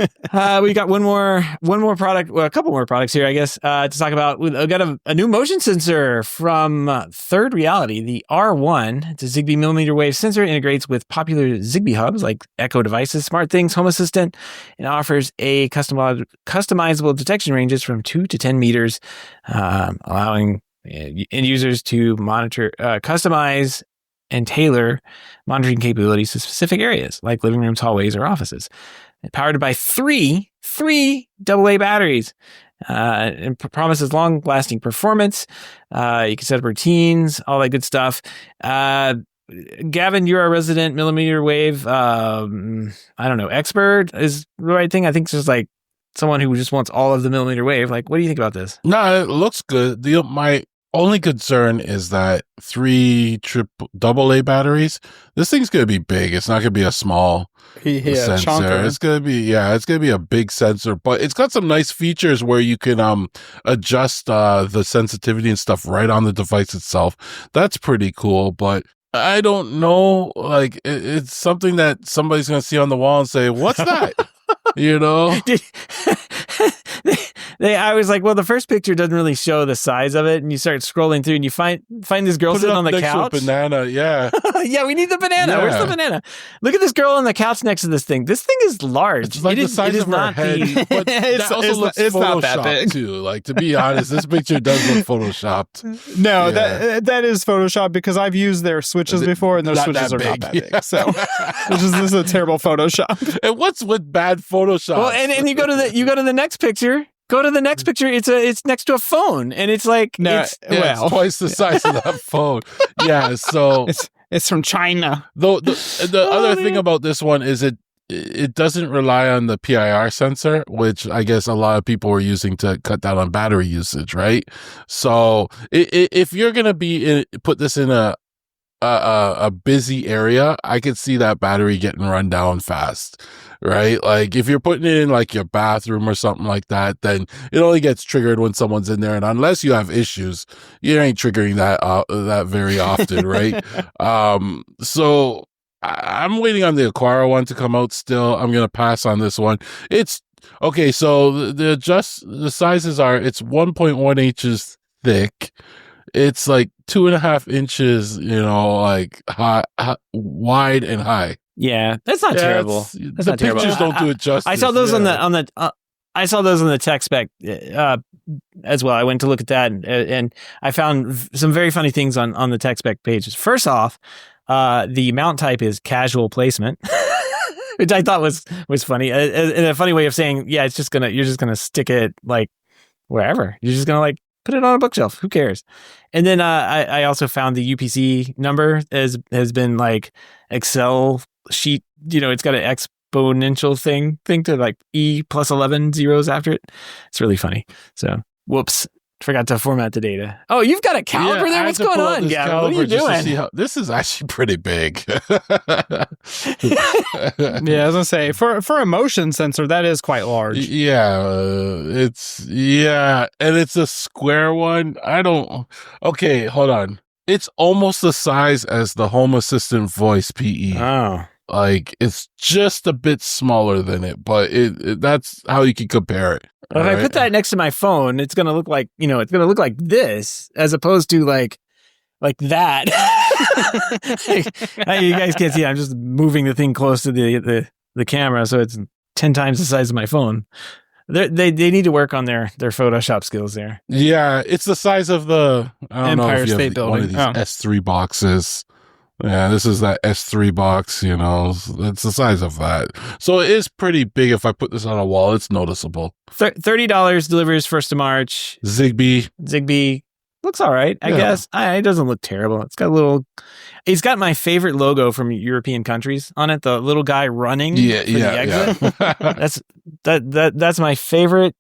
We got one more product, well, a couple more products here, I guess, to talk about. We've got a new motion sensor from ThirdReality, the R1. It's a Zigbee mmWave sensor, integrates with popular Zigbee hubs like Echo devices, SmartThings, Home Assistant, and offers a customizable detection ranges from 2 to 10 meters, allowing end users to monitor, customize, and tailor monitoring capabilities to specific areas like living rooms, hallways, or offices. Powered by three AA batteries, and promises long-lasting performance. You can set up routines, all that good stuff. Gavin, you're a resident mmWave, I don't know, expert is the right thing. I think it's just like someone who just wants all of the mmWave. Like, what do you think about this? No, it looks good. My only concern is that 3 AA batteries. This thing's gonna be big. It's not gonna be a small sensor. Chunker. It's gonna be a big sensor, but it's got some nice features where you can adjust the sensitivity and stuff right on the device itself. That's pretty cool, but I don't know. Like it's something that somebody's gonna see on the wall and say, "What's that?" I was like, well, the first picture doesn't really show the size of it, and you start scrolling through, and you find this girl sitting on the couch. Banana, yeah, yeah, we need the banana. Yeah. Where's the banana? Look at this girl on the couch next to this thing. This thing is large. It's like the size of her head, but that also looks it's not that photoshopped big. too. Like to be honest, this picture does look photoshopped. No, Yeah. that is Photoshop because I've used their switches before, and those Not switches that are not big. that big. Yeah. So this is a terrible Photoshop. And what's with bad Photoshop? Well, and you go to the next picture. Go to the next picture. It's next to a phone, and it's like it's twice the size of that phone. Yeah, so it's from China. The other thing about this one is it doesn't rely on the PIR sensor, which I guess a lot of people were using to cut down on battery usage, right? So if you're gonna put this in a busy area, I could see that battery getting run down fast, right? Like if you're putting it in like your bathroom or something like that, then it only gets triggered when someone's in there. And unless you have issues, you ain't triggering that very often, right? So I'm waiting on the Aquara one to come out still. I'm going to pass on this one. It's okay. So the sizes are, it's 1.1 inches thick. It's like 2.5 inches, like wide and high. Yeah, that's not terrible. That's not terrible. Pictures don't do it justice. I saw those I saw those on the tech spec as well. I went to look at that, and I found some very funny things on the tech spec pages. First off, the mount type is casual placement, which I thought was funny. In a funny way of saying, yeah, you're just gonna stick it like wherever. You're just gonna like put it on a bookshelf. Who cares? And then I also found the UPC number has been like Excel sheet. It's got an exponential thing to like E plus 11 zeros after it. It's really funny. So, whoops. Forgot to format the data. Oh, you've got a caliper there? What's going on, Gavin? What are you doing? This is actually pretty big. Yeah, I was gonna say for a motion sensor, that is quite large. Yeah, and it's a square one. Okay, hold on. It's almost the size as the Home Assistant Voice PE. Oh. Like, it's just a bit smaller than it, but that's how you can compare it. Well, if I put that next to my phone, it's going to look like, it's going to look like this as opposed to like that. You guys can't see. I'm just moving the thing close to the camera. So it's 10 times the size of my phone. They need to work on their Photoshop skills there. Yeah. It's the size of the Empire State Building. One of these S3 boxes. Yeah, this is that S3 box, it's the size of that. So it is pretty big. If I put this on a wall, it's noticeable. $30 delivers 1st of March. Zigbee. Looks all right, I guess. It doesn't look terrible. It's got my favorite logo from European countries on it, the little guy running for the exit. That's my favorite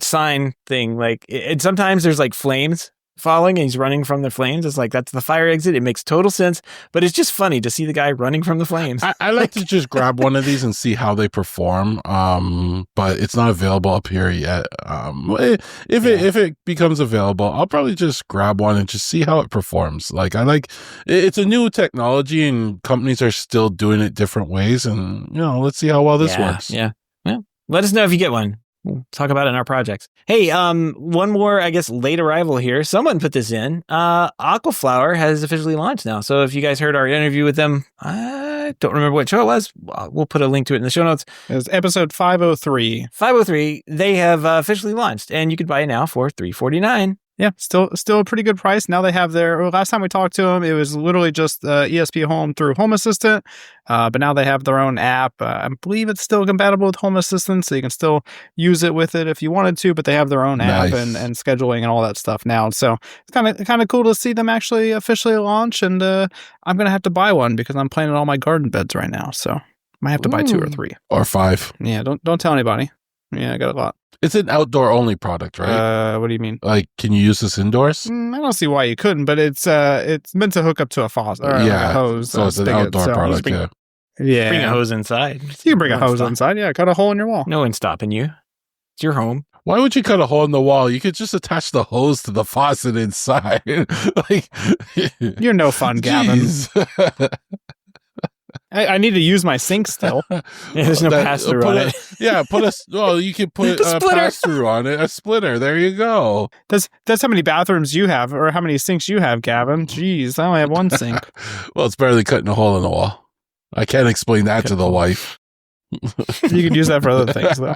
sign thing. Like, and sometimes there's like flames falling and he's running from the flames. It's like, that's the fire exit. It makes total sense, but it's just funny to see the guy running from the flames. I like to just grab one of these and see how they perform. But it's not available up here yet. If it becomes available, I'll probably just grab one and just see how it performs. Like, it's a new technology and companies are still doing it different ways. And, let's see how well this works. Yeah. Well, let us know if you get one. We'll talk about it in our projects. Hey, one more, I guess, late arrival here. Someone put this in. Aquaflower has officially launched now. So if you guys heard our interview with them, I don't remember what show it was. We'll put a link to it in the show notes. It was episode 503. 503. They have officially launched, and you could buy it now for $349. Yeah, still a pretty good price. Now they have last time we talked to them, it was literally just ESP Home through Home Assistant. But now they have their own app. I believe it's still compatible with Home Assistant, so you can still use it with it if you wanted to, but they have their own app and scheduling and all that stuff now. So it's kind of cool to see them actually officially launch. And I'm going to have to buy one because I'm planting all my garden beds right now. So I might have to buy 2 or 3. Or 5. Yeah, don't tell anybody. Yeah, I got a lot. It's an outdoor only product, right? What do you mean? Like, can you use this indoors? I don't see why you couldn't, but it's meant to hook up to a faucet or a hose. So it's an outdoor product. Yeah. Bring a hose inside. You can bring a hose inside. Yeah, cut a hole in your wall. No one's stopping you. It's your home. Why would you cut a hole in the wall? You could just attach the hose to the faucet inside. Like, you're no fun, Gavin. I need to use my sink still. There's no pass-through on it. You can put a pass-through on it. A splitter. There you go. That's how many bathrooms you have or how many sinks you have, Gavin. Jeez, I only have one sink. Well, it's barely cutting a hole in the wall. I can't explain that to the wife. You could use that for other things, though.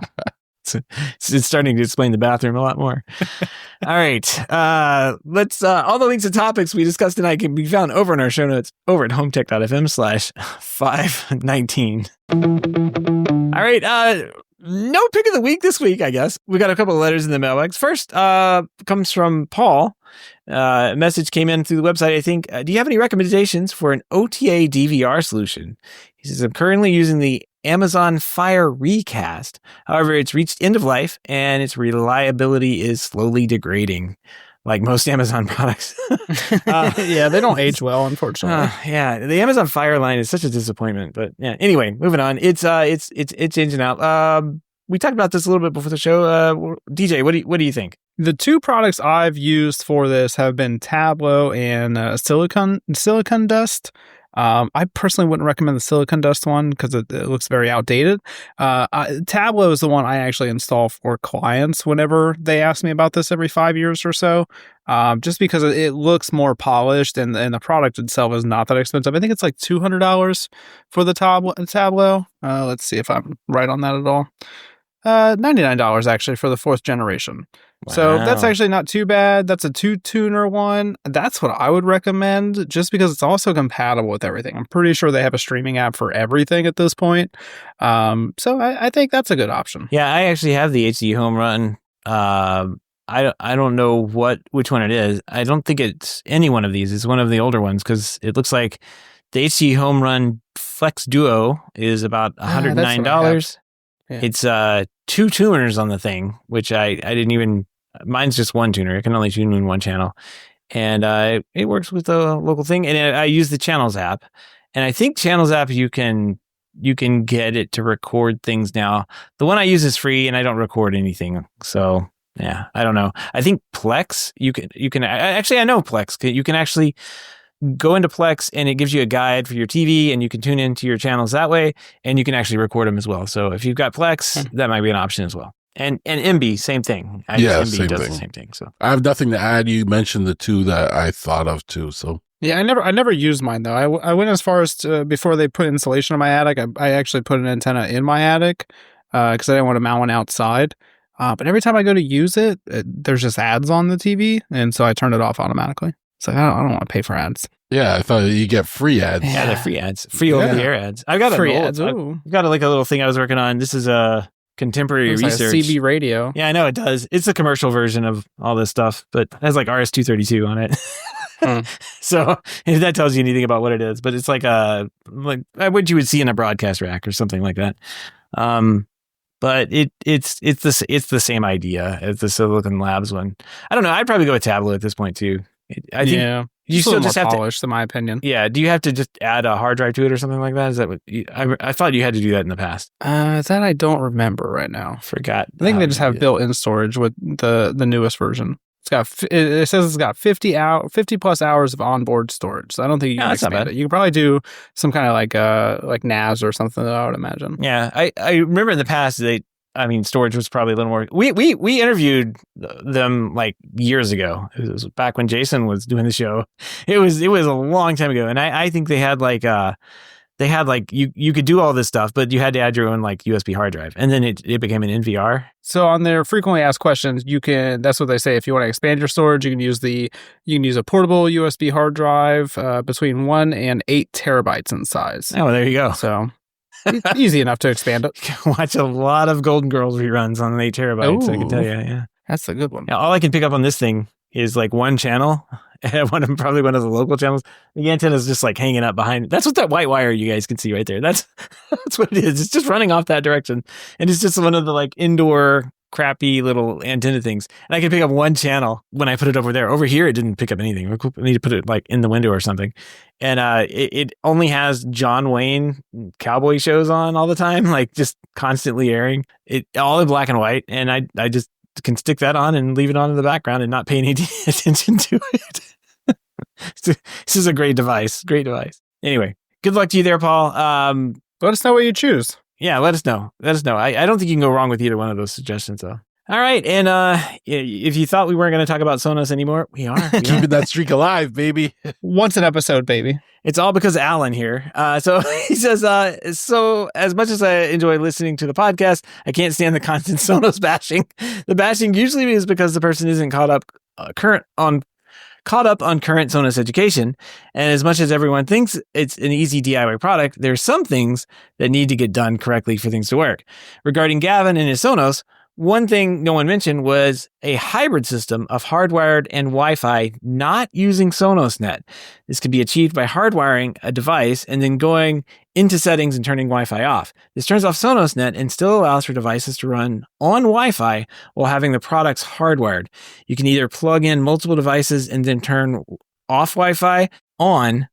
It's starting to explain the bathroom a lot more. All right. Let's all the links and topics we discussed tonight can be found over in our show notes over at HomeTech.fm/519. All right. No pick of the week this week, I guess. We got a couple of letters in the mailbox. First comes from Paul. A message came in through the website, I think. Do you have any recommendations for an OTA DVR solution? He says, I'm currently using the Amazon Fire Recast. However, it's reached end of life and its reliability is slowly degrading, like most Amazon products. Yeah, they don't age well, unfortunately. The Amazon Fire line is such a disappointment. But yeah, anyway, moving on. It's changing out. We talked about this a little bit before the show. DJ, what do you think? The 2 products I've used for this have been Tableau and Silicon Dust. I personally wouldn't recommend the Silicon Dust one because it looks very outdated. Tableau is the one I actually install for clients whenever they ask me about this every 5 years or so, just because it looks more polished and the product itself is not that expensive. I think it's like $200 for the Tableau. Let's see if I'm right on that at all. $99 actually for the 4th generation. Wow. So that's actually not too bad. That's a 2-tuner one. That's what I would recommend just because it's also compatible with everything. I'm pretty sure they have a streaming app for everything at this point. So I think that's a good option. Yeah, I actually have the HD Home Run. I don't know which one it is. I don't think it's any one of these. It's one of the older ones because it looks like the HD Home Run Flex Duo is about $109. Yeah. It's 2 tuners on the thing, which I didn't even. Mine's just one tuner. It can only tune in one channel, and it works with the local thing. And I use the Channels app, and I think Channels app you can get it to record things now. The one I use is free, and I don't record anything. So yeah, I don't know. I think Plex you can actually I know Plex you can actually go into Plex and it gives you a guide for your TV and you can tune into your channels that way and you can actually record them as well. So if you've got Plex, that might be an option as well. And MB, same thing. MB same does thing. the same thing. So I have nothing to add. You mentioned the 2 that I thought of too. So Yeah, I never used mine though. I went as far as to, before they put insulation in my attic, I actually put an antenna in my attic because I didn't want to mount one outside. But every time I go to use it, there's just ads on the TV, and so I turn it off automatically. It's like I don't want to pay for ads. yeah, I thought you get free ads. yeah, they're free ads, free over the air ads. I've got Free I've ads. Ooh. got like a little thing I was working on. This is a contemporary Looks research. like a CB radio. Yeah, I know it does. It's a commercial version of all this stuff, but it has like RS-232 on it. So if that tells you anything about what it is, but it's like what you would see in a broadcast rack or something like that. But it's the same idea as the Silicon Labs one. I don't know. I'd probably go with tablet at this point too. I think you still just have polished, in my opinion. Yeah. Do you have to just add a hard drive to it or something like that? Is that what I thought you had to do that in the past? That I don't remember right now. Forgot. I think they just have built-in storage with the newest version. It says it's got 50 plus hours of onboard storage. So I don't think you can expand it. You could probably do some kind of like NAS or something, I would imagine. Yeah, I remember in the past storage was probably a little more. We interviewed them like years ago. It was back when Jason was doing the show. It was a long time ago, and I think they had you could do all this stuff, but you had to add your own like USB hard drive, and then it became an NVR. So on their frequently asked questions, that's what they say. If you want to expand your storage, you can use a portable USB hard drive between 1 and 8 terabytes in size. Oh, well, there you go. So it's easy enough to expand it. You can watch a lot of Golden Girls reruns on 8 terabytes. I can tell you. Yeah, that's a good one. Yeah, all I can pick up on this thing is like one channel. Probably one of the local channels. The antenna is just like hanging up behind. That's what that white wire you guys can see right there. That's what it is. It's just running off that direction, and it's just one of the like indoor crappy little antenna things. And I can pick up one channel when I put it over there. Over here, it didn't pick up anything. I need to put it like in the window or something. And it only has John Wayne cowboy shows on all the time, like just constantly airing. It all in black and white, and I just can stick that on and leave it on in the background and not pay any attention to it. This is a great device. Great device. Anyway, good luck to you there, Paul. Let us know what you choose. Yeah, let us know. I don't think you can go wrong with either one of those suggestions, though. All right. And if you thought we weren't going to talk about Sonos anymore, we are. Keeping that streak alive, baby. Once an episode, baby. It's all because of Alan here. So he says, so as much as I enjoy listening to the podcast, I can't stand the constant Sonos bashing. The bashing usually is because the person isn't caught up on current Sonos education. And as much as everyone thinks it's an easy DIY product, there's some things that need to get done correctly for things to work. Regarding Gavin and his Sonos, one thing no one mentioned was a hybrid system of hardwired and Wi-Fi not using Sonos Net. This can be achieved by hardwiring a device and then going into settings and turning Wi-Fi off. This turns off Sonos Net and still allows for devices to run on Wi-Fi while having the products hardwired. You can either plug in multiple devices and then turn off Wi-Fi on,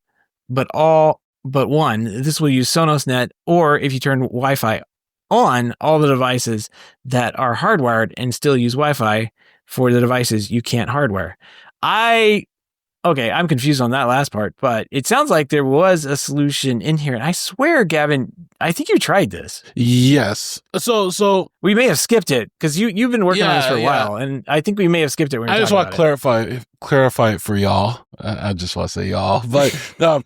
but one. This will use Sonos Net, or if you turn Wi-Fi on all the devices that are hardwired and still use Wi-Fi for the devices you can't hardwire. I'm confused on that last part, but it sounds like there was a solution in here. And I swear, Gavin, I think you tried this. Yes. So we may have skipped it because you've been working on this for a while, and I think we may have skipped it. I just want to clarify it for y'all. I just want to say y'all, but I'm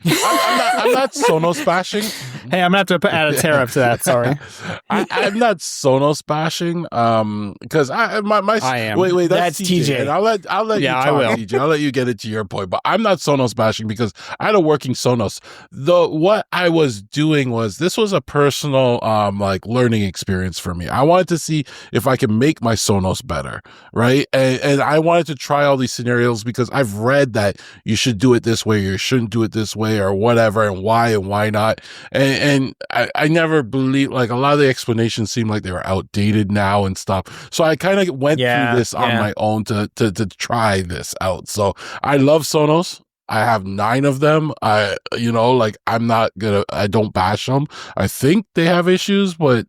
not Sonos bashing. Hey, I'm gonna have to add a tariff to that. Sorry, I'm not Sonos bashing. Because I am. Wait, that's TJ. And I'll let you talk, TJ. I'll let you get it to your point. But I'm not Sonos bashing because I had a working Sonos. What I was doing was this was a personal like learning experience for me. I wanted to see if I can make my Sonos better, right? And I wanted to try all these scenarios because I've read that you should do it this way, or you shouldn't do it this way, or whatever, and why not. And I never believed, like, a lot of the explanations seemed like they were outdated now and stuff. So I kind of went through this on my own to try this out. So I love Sonos. I have 9 of them. I don't bash them. I think they have issues, but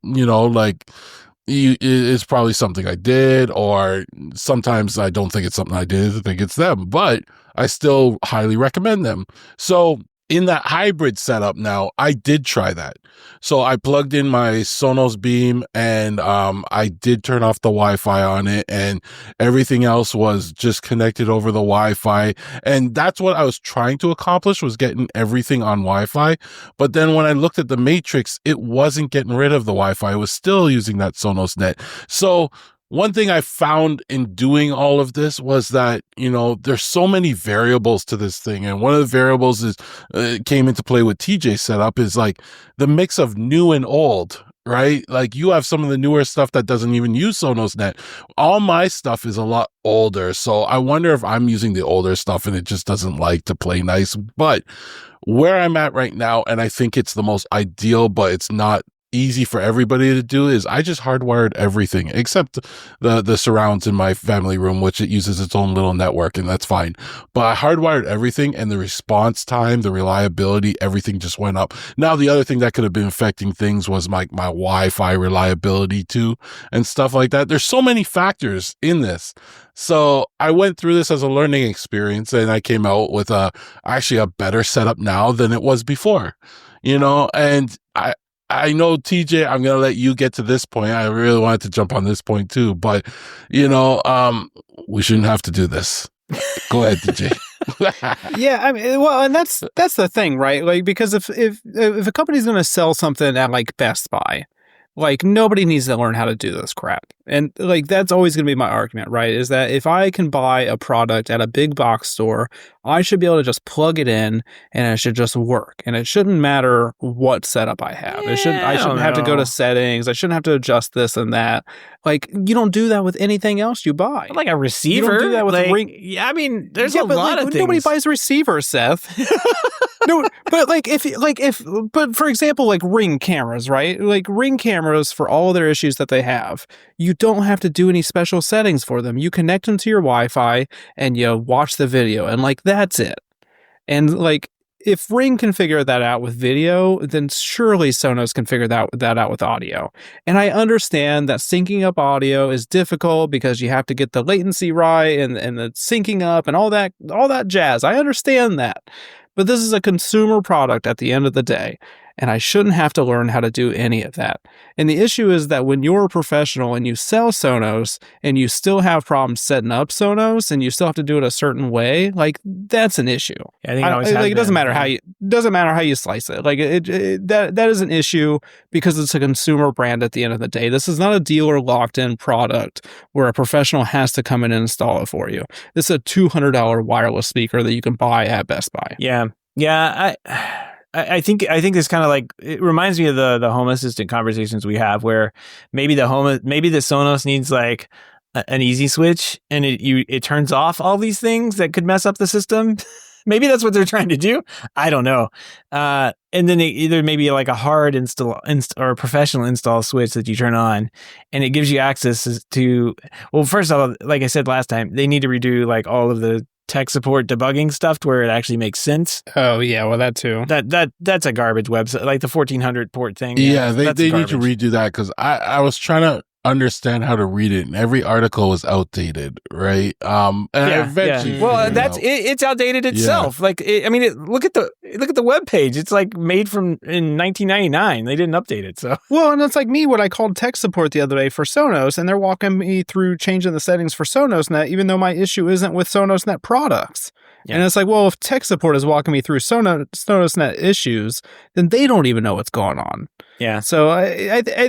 it's probably something I did, or sometimes I don't think it's something I did. I think it's them, but I still highly recommend them. So in that hybrid setup now, I did try that. So I plugged in my Sonos Beam, and I did turn off the Wi-Fi on it, and everything else was just connected over the Wi-Fi. And that's what I was trying to accomplish, was getting everything on Wi-Fi. But then when I looked at the matrix, it wasn't getting rid of the Wi-Fi. It was still using that Sonos net. So one thing I found in doing all of this was that, there's so many variables to this thing. And one of the variables came into play with TJ's setup, is like the mix of new and old, right? Like, you have some of the newer stuff that doesn't even use Sonos Net. All my stuff is a lot older. So I wonder if I'm using the older stuff and it just doesn't like to play nice. But where I'm at right now, and I think it's the most ideal, but it's not easy for everybody to do, is I just hardwired everything except the surrounds in my family room, which it uses its own little network, and that's fine. But I hardwired everything, and the response time, the reliability, everything just went up. Now, the other thing that could have been affecting things was my Wi-Fi reliability too, and stuff like that. There's so many factors in this. So I went through this as a learning experience, and I came out with actually a better setup now than it was before, and I know, TJ, I'm going to let you get to this point. I really wanted to jump on this point too, but we shouldn't have to do this. Go ahead, TJ. Yeah, I mean, well, and that's the thing, right? Like, because if a company's going to sell something at like Best Buy, like, nobody needs to learn how to do this crap. And like, that's always going to be my argument, right? Is that if I can buy a product at a big box store, I should be able to just plug it in and it should just work. And it shouldn't matter what setup I have. I shouldn't have to go to settings. I shouldn't have to adjust this and that. Like, you don't do that with anything else you buy. Like a receiver. You don't do that with Ring. Yeah, I mean, there's a lot of things. Nobody buys receivers, Seth. No, but but for example, like Ring cameras, right? Like, Ring cameras, for all of their issues that they have, you don't have to do any special settings for them. You connect them to your Wi-Fi and you watch the video, and like, that's it. And like, if Ring can figure that out with video, then surely Sonos can figure that out with audio. And I understand that syncing up audio is difficult because you have to get the latency right and the syncing up and all that jazz. I understand that. But this is a consumer product at the end of the day, and I shouldn't have to learn how to do any of that. And the issue is that when you're a professional and you sell Sonos and you still have problems setting up Sonos and you still have to do it a certain way, like, that's an issue. Yeah, I think it always has been. It doesn't matter how you slice it. Like, that is an issue because it's a consumer brand at the end of the day. This is not a dealer locked in product where a professional has to come in and install it for you. This is a $200 wireless speaker that you can buy at Best Buy. Yeah. I think this kind of, like, it reminds me of the Home Assistant conversations we have, where maybe the Sonos needs like an easy switch, and it turns off all these things that could mess up the system. Maybe that's what they're trying to do. I don't know. And then either maybe like a hard install or a professional install switch that you turn on, and it gives you access to. Well, first of all, like I said last time, they need to redo like all of the tech support debugging stuff to where it actually makes sense. Oh yeah, well, that too. That's a garbage website, like the 1400 port thing. Yeah, they need to redo that, because I was trying to understand how to read it, and every article was outdated, right? And eventually, well, it's outdated itself. Yeah. Like, look at the web page. It's like made in 1999. They didn't update it. So, well, and it's like me when I called tech support the other day for Sonos, and they're walking me through changing the settings for Sonos Net, even though my issue isn't with Sonos Net products. Yeah. And it's like, well, if tech support is walking me through Sonos Net issues, then they don't even know what's going on. Yeah. So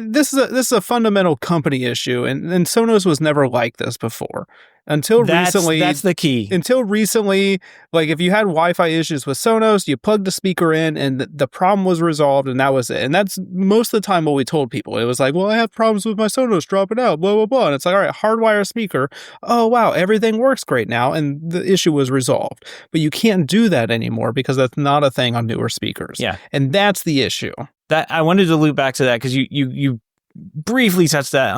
this is a fundamental company issue, and Sonos was never like this before. Until recently, that's the key. Until recently, like if you had Wi-Fi issues with Sonos, you plugged a speaker in and the problem was resolved and that was it. And that's most of the time what we told people. It was like, well, I have problems with my Sonos dropping out, blah, blah, blah. And it's like, all right, hardwire a speaker. Oh, wow, everything works great now. And the issue was resolved. But you can't do that anymore because that's not a thing on newer speakers. Yeah. And that's the issue. That I wanted to loop back to that because you briefly touched that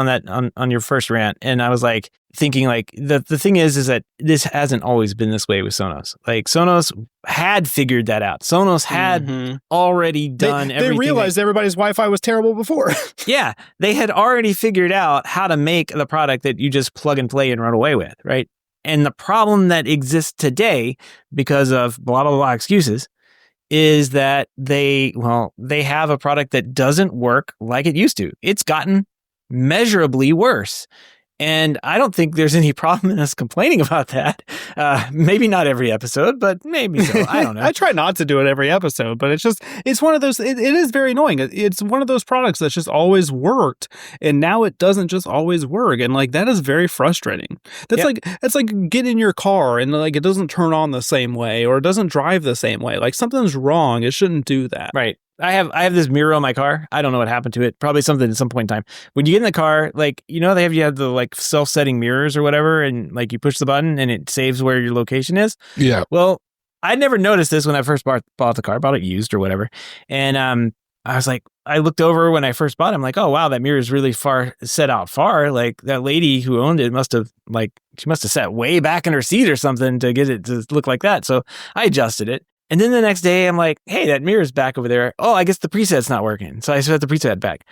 on your first rant, and I was like thinking like the thing is that this hasn't always been this way with Sonos. Like Sonos had figured that out. Sonos had already done everything. They realized everybody's Wi-Fi was terrible before. Yeah, they had already figured out how to make the product that you just plug and play and run away with, right? And the problem that exists today because of blah blah blah excuses is that they have a product that doesn't work like it used to. It's gotten measurably worse. And I don't think there's any problem in us complaining about that. Maybe not every episode, but maybe so. I don't know. I try not to do it every episode, but it's one of those, it is very annoying. It's one of those products that's just always worked. And now it doesn't just always work. And like, that is very frustrating. That's like getting in your car and like, it doesn't turn on the same way or it doesn't drive the same way. Like something's wrong. It shouldn't do that. Right. I have this mirror on my car. I don't know what happened to it. Probably something at some point in time. When you get in the car, like, you know, you have the like self-setting mirrors or whatever, and like you push the button and it saves where your location is. Yeah. Well, I never noticed this when I first bought the car, bought it used or whatever. And I was like, I looked over when I first bought it. I'm like, oh wow, that mirror is really set out far. Like that lady who owned it must have sat way back in her seat or something to get it to look like that. So I adjusted it. And then the next day, I'm like, hey, that mirror's back over there. Oh, I guess the preset's not working. So I set the preset back.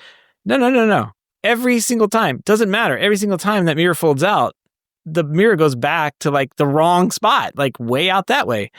No. Every single time, doesn't matter. Every single time that mirror folds out, the mirror goes back to like the wrong spot, like way out that way.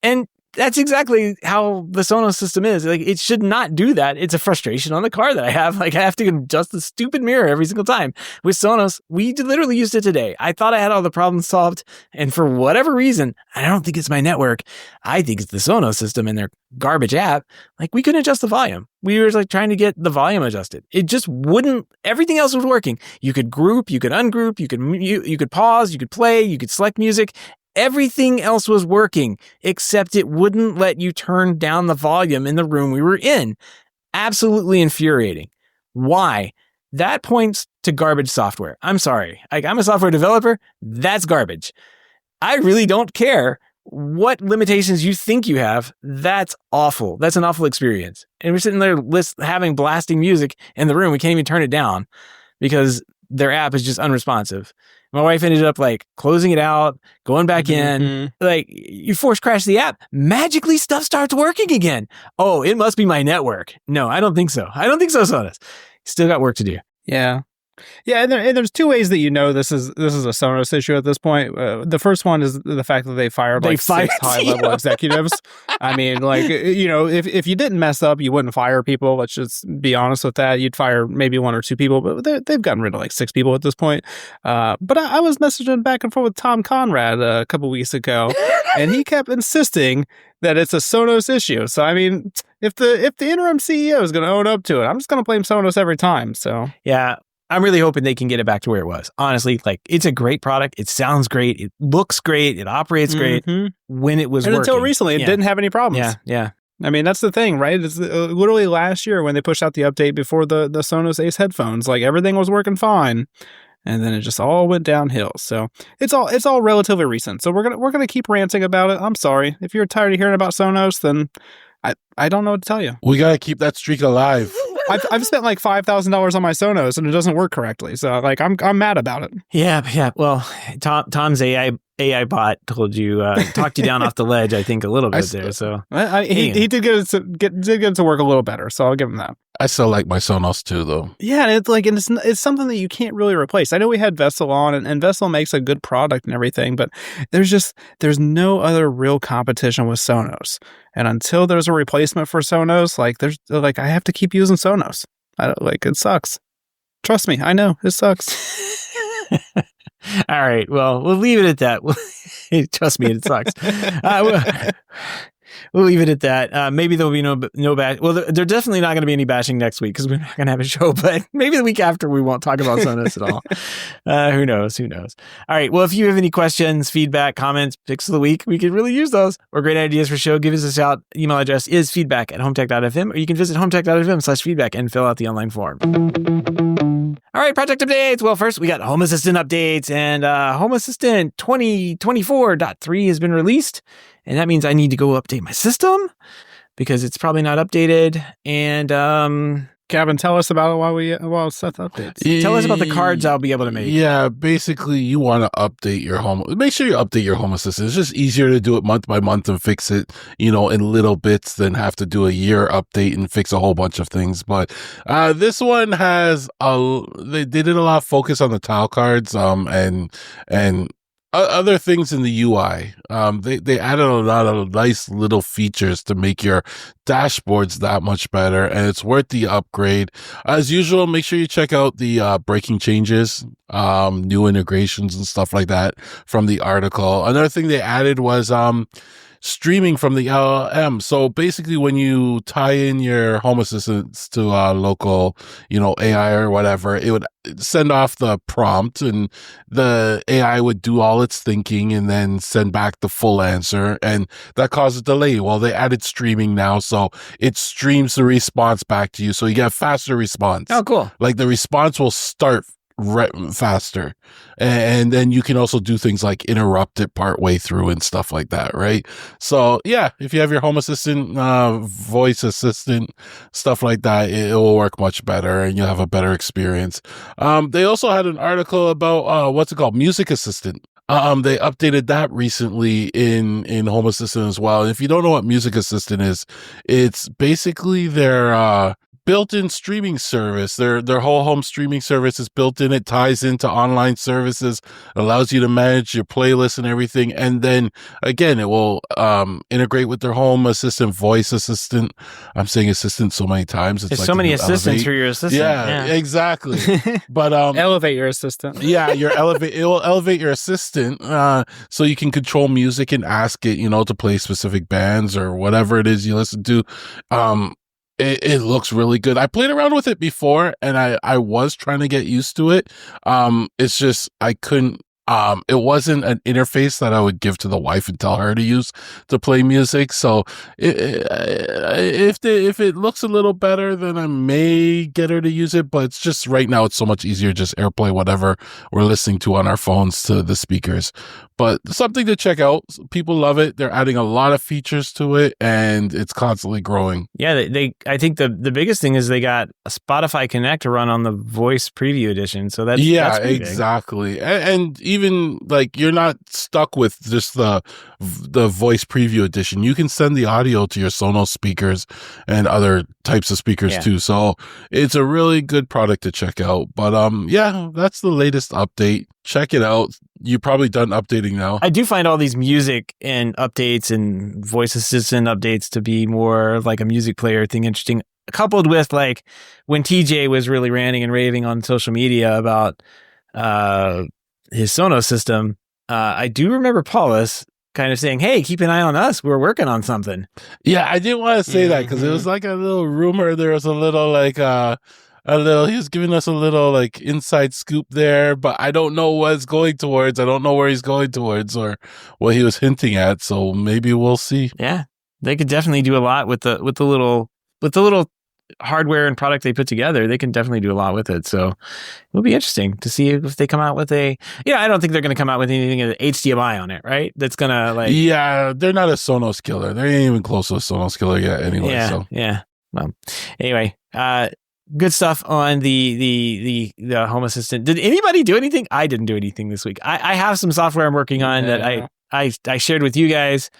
And that's exactly how the Sonos system is. Like, it should not do that. It's a frustration on the car that I have. Like, I have to adjust the stupid mirror every single time. With Sonos, we literally used it today. I thought I had all the problems solved. And for whatever reason, I don't think it's my network. I think it's the Sonos system and their garbage app. Like, we couldn't adjust the volume. We were like trying to get the volume adjusted. It just wouldn't. Everything else was working. You could group, you could ungroup, you could mute, you could pause, you could play, you could select music. Everything else was working, except it wouldn't let you turn down the volume in the room we were in. Absolutely infuriating. Why? That points to garbage software. I'm sorry. Like, I'm a software developer. That's garbage. I really don't care what limitations you think you have. That's awful. That's an awful experience. And we're sitting there having blasting music in the room. We can't even turn it down because their app is just unresponsive. My wife ended up like closing it out, going back in, like you force crash the app. Magically stuff starts working again. Oh, it must be my network. No, I don't think so. Sonos. Still got work to do. Yeah. Yeah, and there's two ways that you know this is a Sonos issue at this point. The first one is the fact that they fired 6 high-level executives. I mean, like, you know, if you didn't mess up, you wouldn't fire people. Let's just be honest with that. You'd fire maybe 1 or 2 people, but they've gotten rid of like 6 people at this point. But I was messaging back and forth with Tom Conrad a couple weeks ago, and he kept insisting that it's a Sonos issue. So, I mean, if the interim CEO is going to own up to it, I'm just going to blame Sonos every time. So, yeah. I'm really hoping they can get it back to where it was. Honestly, like, it's a great product. It sounds great. It looks great. It operates great when it was working. Until recently, it didn't have any problems. Yeah. I mean, that's the thing, right? It's literally last year when they pushed out the update before the Sonos Ace headphones. Like, everything was working fine. And then it just all went downhill. So it's all relatively recent. So we're gonna keep ranting about it. I'm sorry. If you're tired of hearing about Sonos, then I don't know what to tell you. We gotta keep that streak alive. I've spent like $5,000 on my Sonos and it doesn't work correctly. So like I'm mad about it. Yeah. Well, Tom's AI bot talked you down off the ledge, I think, a little bit there. So he did get it to work a little better. So I'll give him that. I still like my Sonos too, though. Yeah, and it's something that you can't really replace. I know we had Vessel on, and Vessel makes a good product and everything, but there's no other real competition with Sonos. And until there's a replacement for Sonos, I have to keep using Sonos. It sucks. Trust me, I know it sucks. All right, well, we'll leave it at that. Trust me, it sucks. We'll leave it at that. Maybe there'll be no bash. Well, there's definitely not going to be any bashing next week because we're not going to have a show. But maybe the week after we won't talk about Sonos at all. Who knows? Who knows? All right. Well, if you have any questions, feedback, comments, picks of the week, we could really use those. Or great ideas for show, give us a shout. Email address is feedback@HomeTech.fm, or you can visit HomeTech.fm/feedback and fill out the online form. All right, project updates. Well, first we got Home Assistant updates, and Home Assistant 2024.3 has been released, and that means I need to go update my system because it's probably not updated. And Gavin, tell us about it while Seth updates. Tell us about the cards I'll be able to make. Yeah, basically you want to update your home. Make sure you update your Home Assistant. It's just easier to do it month by month and fix it, in little bits than have to do a year update and fix a whole bunch of things. But this one has they did a lot of focus on the tile cards and other things in the UI. They added a lot of nice little features to make your dashboards that much better, and it's worth the upgrade. As usual, make sure you check out the breaking changes, new integrations and stuff like that from the article. Another thing they added was streaming from the LLM. So basically when you tie in your Home Assistants to a local, AI or whatever, it would send off the prompt and the AI would do all its thinking and then send back the full answer. And that caused a delay. Well, they added streaming now, so it streams the response back to you. So you get a faster response. Oh, cool. Like the response will start faster, and then you can also do things like interrupt it part way through and stuff like that, right? So yeah, if you have your Home Assistant, voice assistant, stuff like that, it will work much better and you'll have a better experience. They also had an article about what's it called, Music Assistant. They updated that recently in Home Assistant as well. And if you don't know what Music Assistant is, it's basically their built-in streaming service. Their whole home streaming service is built in. It ties into online services, allows you to manage your playlist and everything. And then again, it will integrate with their Home Assistant voice assistant. I'm saying assistant so many times. It's There's like so many assistants for your assistant. Yeah, exactly. But elevate your assistant. Yeah, it will elevate your assistant, so you can control music and ask it, to play specific bands or whatever it is you listen to. It looks really good. I played around with it before and I was trying to get used to it. It's just, I couldn't, it wasn't an interface that I would give to the wife and tell her to use to play music. So if it looks a little better, then I may get her to use it. But it's just right now, it's so much easier. Just AirPlay whatever we're listening to on our phones to the speakers. But something to check out. People love it. They're adding a lot of features to it, and it's constantly growing. Yeah, I think the biggest thing is they got a Spotify Connect to run on the voice preview edition. So that's exactly. And even like you're not stuck with just the voice preview edition. You can send the audio to your Sonos speakers and other types of speakers too. So it's a really good product to check out. But yeah, that's the latest update. Check it out. You're probably done updating now. I do find all these music and updates and voice assistant updates to be more like a music player thing interesting, coupled with like when TJ was really ranting and raving on social media about his Sonos system. I do remember Paulus kind of saying, hey, keep an eye on us. We're working on something. Yeah, I didn't want to say that because it was like a little rumor. There was a little like he was giving us a little like inside scoop there, but I don't know what it's going towards. I don't know where he's going towards or what he was hinting at. So maybe we'll see. Yeah, they could definitely do a lot with the little hardware and product they put together. They can definitely do a lot with it. So it'll be interesting to see if they come out with I don't think they're going to come out with anything with HDMI on it, right? That's going to like... Yeah, they're not a Sonos killer. They ain't even close to a Sonos killer yet anyway. Yeah. Well, anyway, good stuff on the Home Assistant. Did anybody do anything? I didn't do anything this week. I have some software I'm working on that I shared with you guys.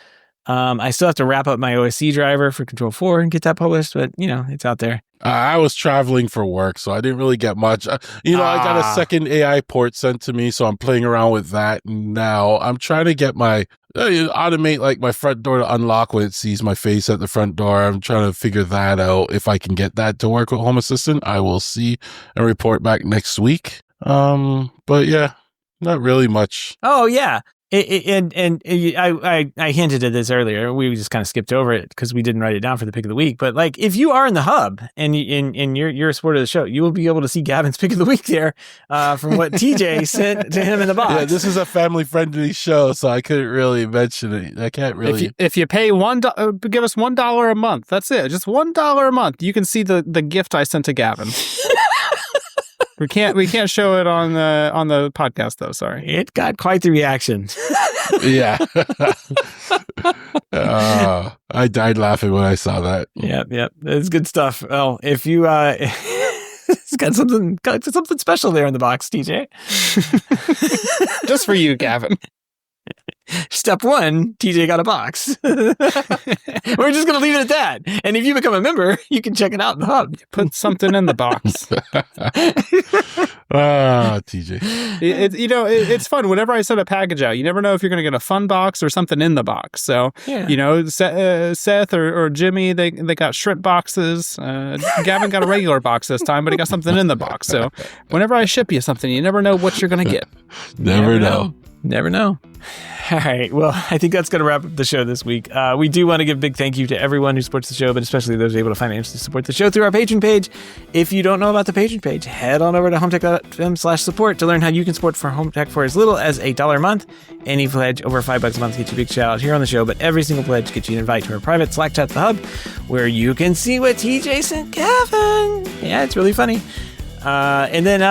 I still have to wrap up my OSC driver for Control 4 and get that published, but it's out there. I was traveling for work, so I didn't really get much. I got a second AI port sent to me, so I'm playing around with that now. I'm trying to get my automate like my front door to unlock when it sees my face at the front door. I'm trying to figure that out. If I can get that to work with Home Assistant, I will see and report back next week. But yeah, not really much. Oh yeah. I hinted at this earlier. We just kind of skipped over it because we didn't write it down for the pick of the week. But like, if you are in the hub and you're a supporter of the show, you will be able to see Gavin's pick of the week there from what TJ sent to him in the box. Yeah, this is a family-friendly show, so I couldn't really mention it. I can't really. If you pay $1, give us $1 a month. That's it. Just $1 a month. You can see the gift I sent to Gavin. We can't show it on the podcast though. Sorry. It got quite the reaction. Yeah. I died laughing when I saw that. Yep. It's good stuff. Well, if you it's got something special there in the box, TJ. Just for you, Gavin. Step 1, TJ got a box. We're just going to leave it at that. And if you become a member, you can check it out in the hub. Put something in the box. TJ. It's fun. Whenever I send a package out, you never know if you're going to get a fun box or something in the box. So, Seth or Jimmy, they got shrimp boxes. Gavin got a regular box this time, but he got something in the box. So whenever I ship you something, you never know what you're going to get. Never know. Never know. All right. Well, I think that's going to wrap up the show this week. We do want to give a big thank you to everyone who supports the show, but especially those able to financially support the show through our Patreon page. If you don't know about the Patreon page, head on over to HomeTech.fm/support to learn how you can support for HomeTech for as little as $8 a month. Any pledge over $5 a month gets you a big shout out here on the show, but every single pledge gets you an invite to our private Slack chat at the hub, where you can see what TJ sent Kevin. Yeah, it's really funny. And then,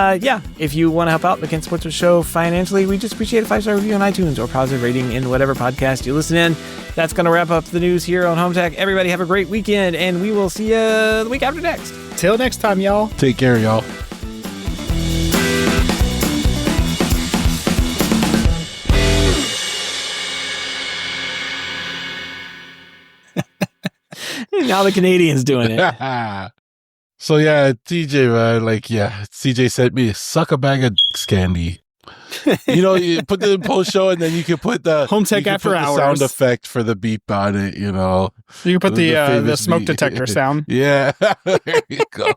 if you want to help out and can support the show financially, we just appreciate a 5-star review on iTunes or positive rating in whatever podcast you listen in. That's going to wrap up the news here on HomeTech. Everybody have a great weekend, and we will see you the week after next. Till next time, y'all. Take care, y'all. Now the Canadian's doing it. So yeah, TJ, man, CJ sent me suck a bag of candy. You put the post show, and then you can put the HomeTech after hours sound effect for the beep on it. You can put the smoke detector sound. Yeah, there you go.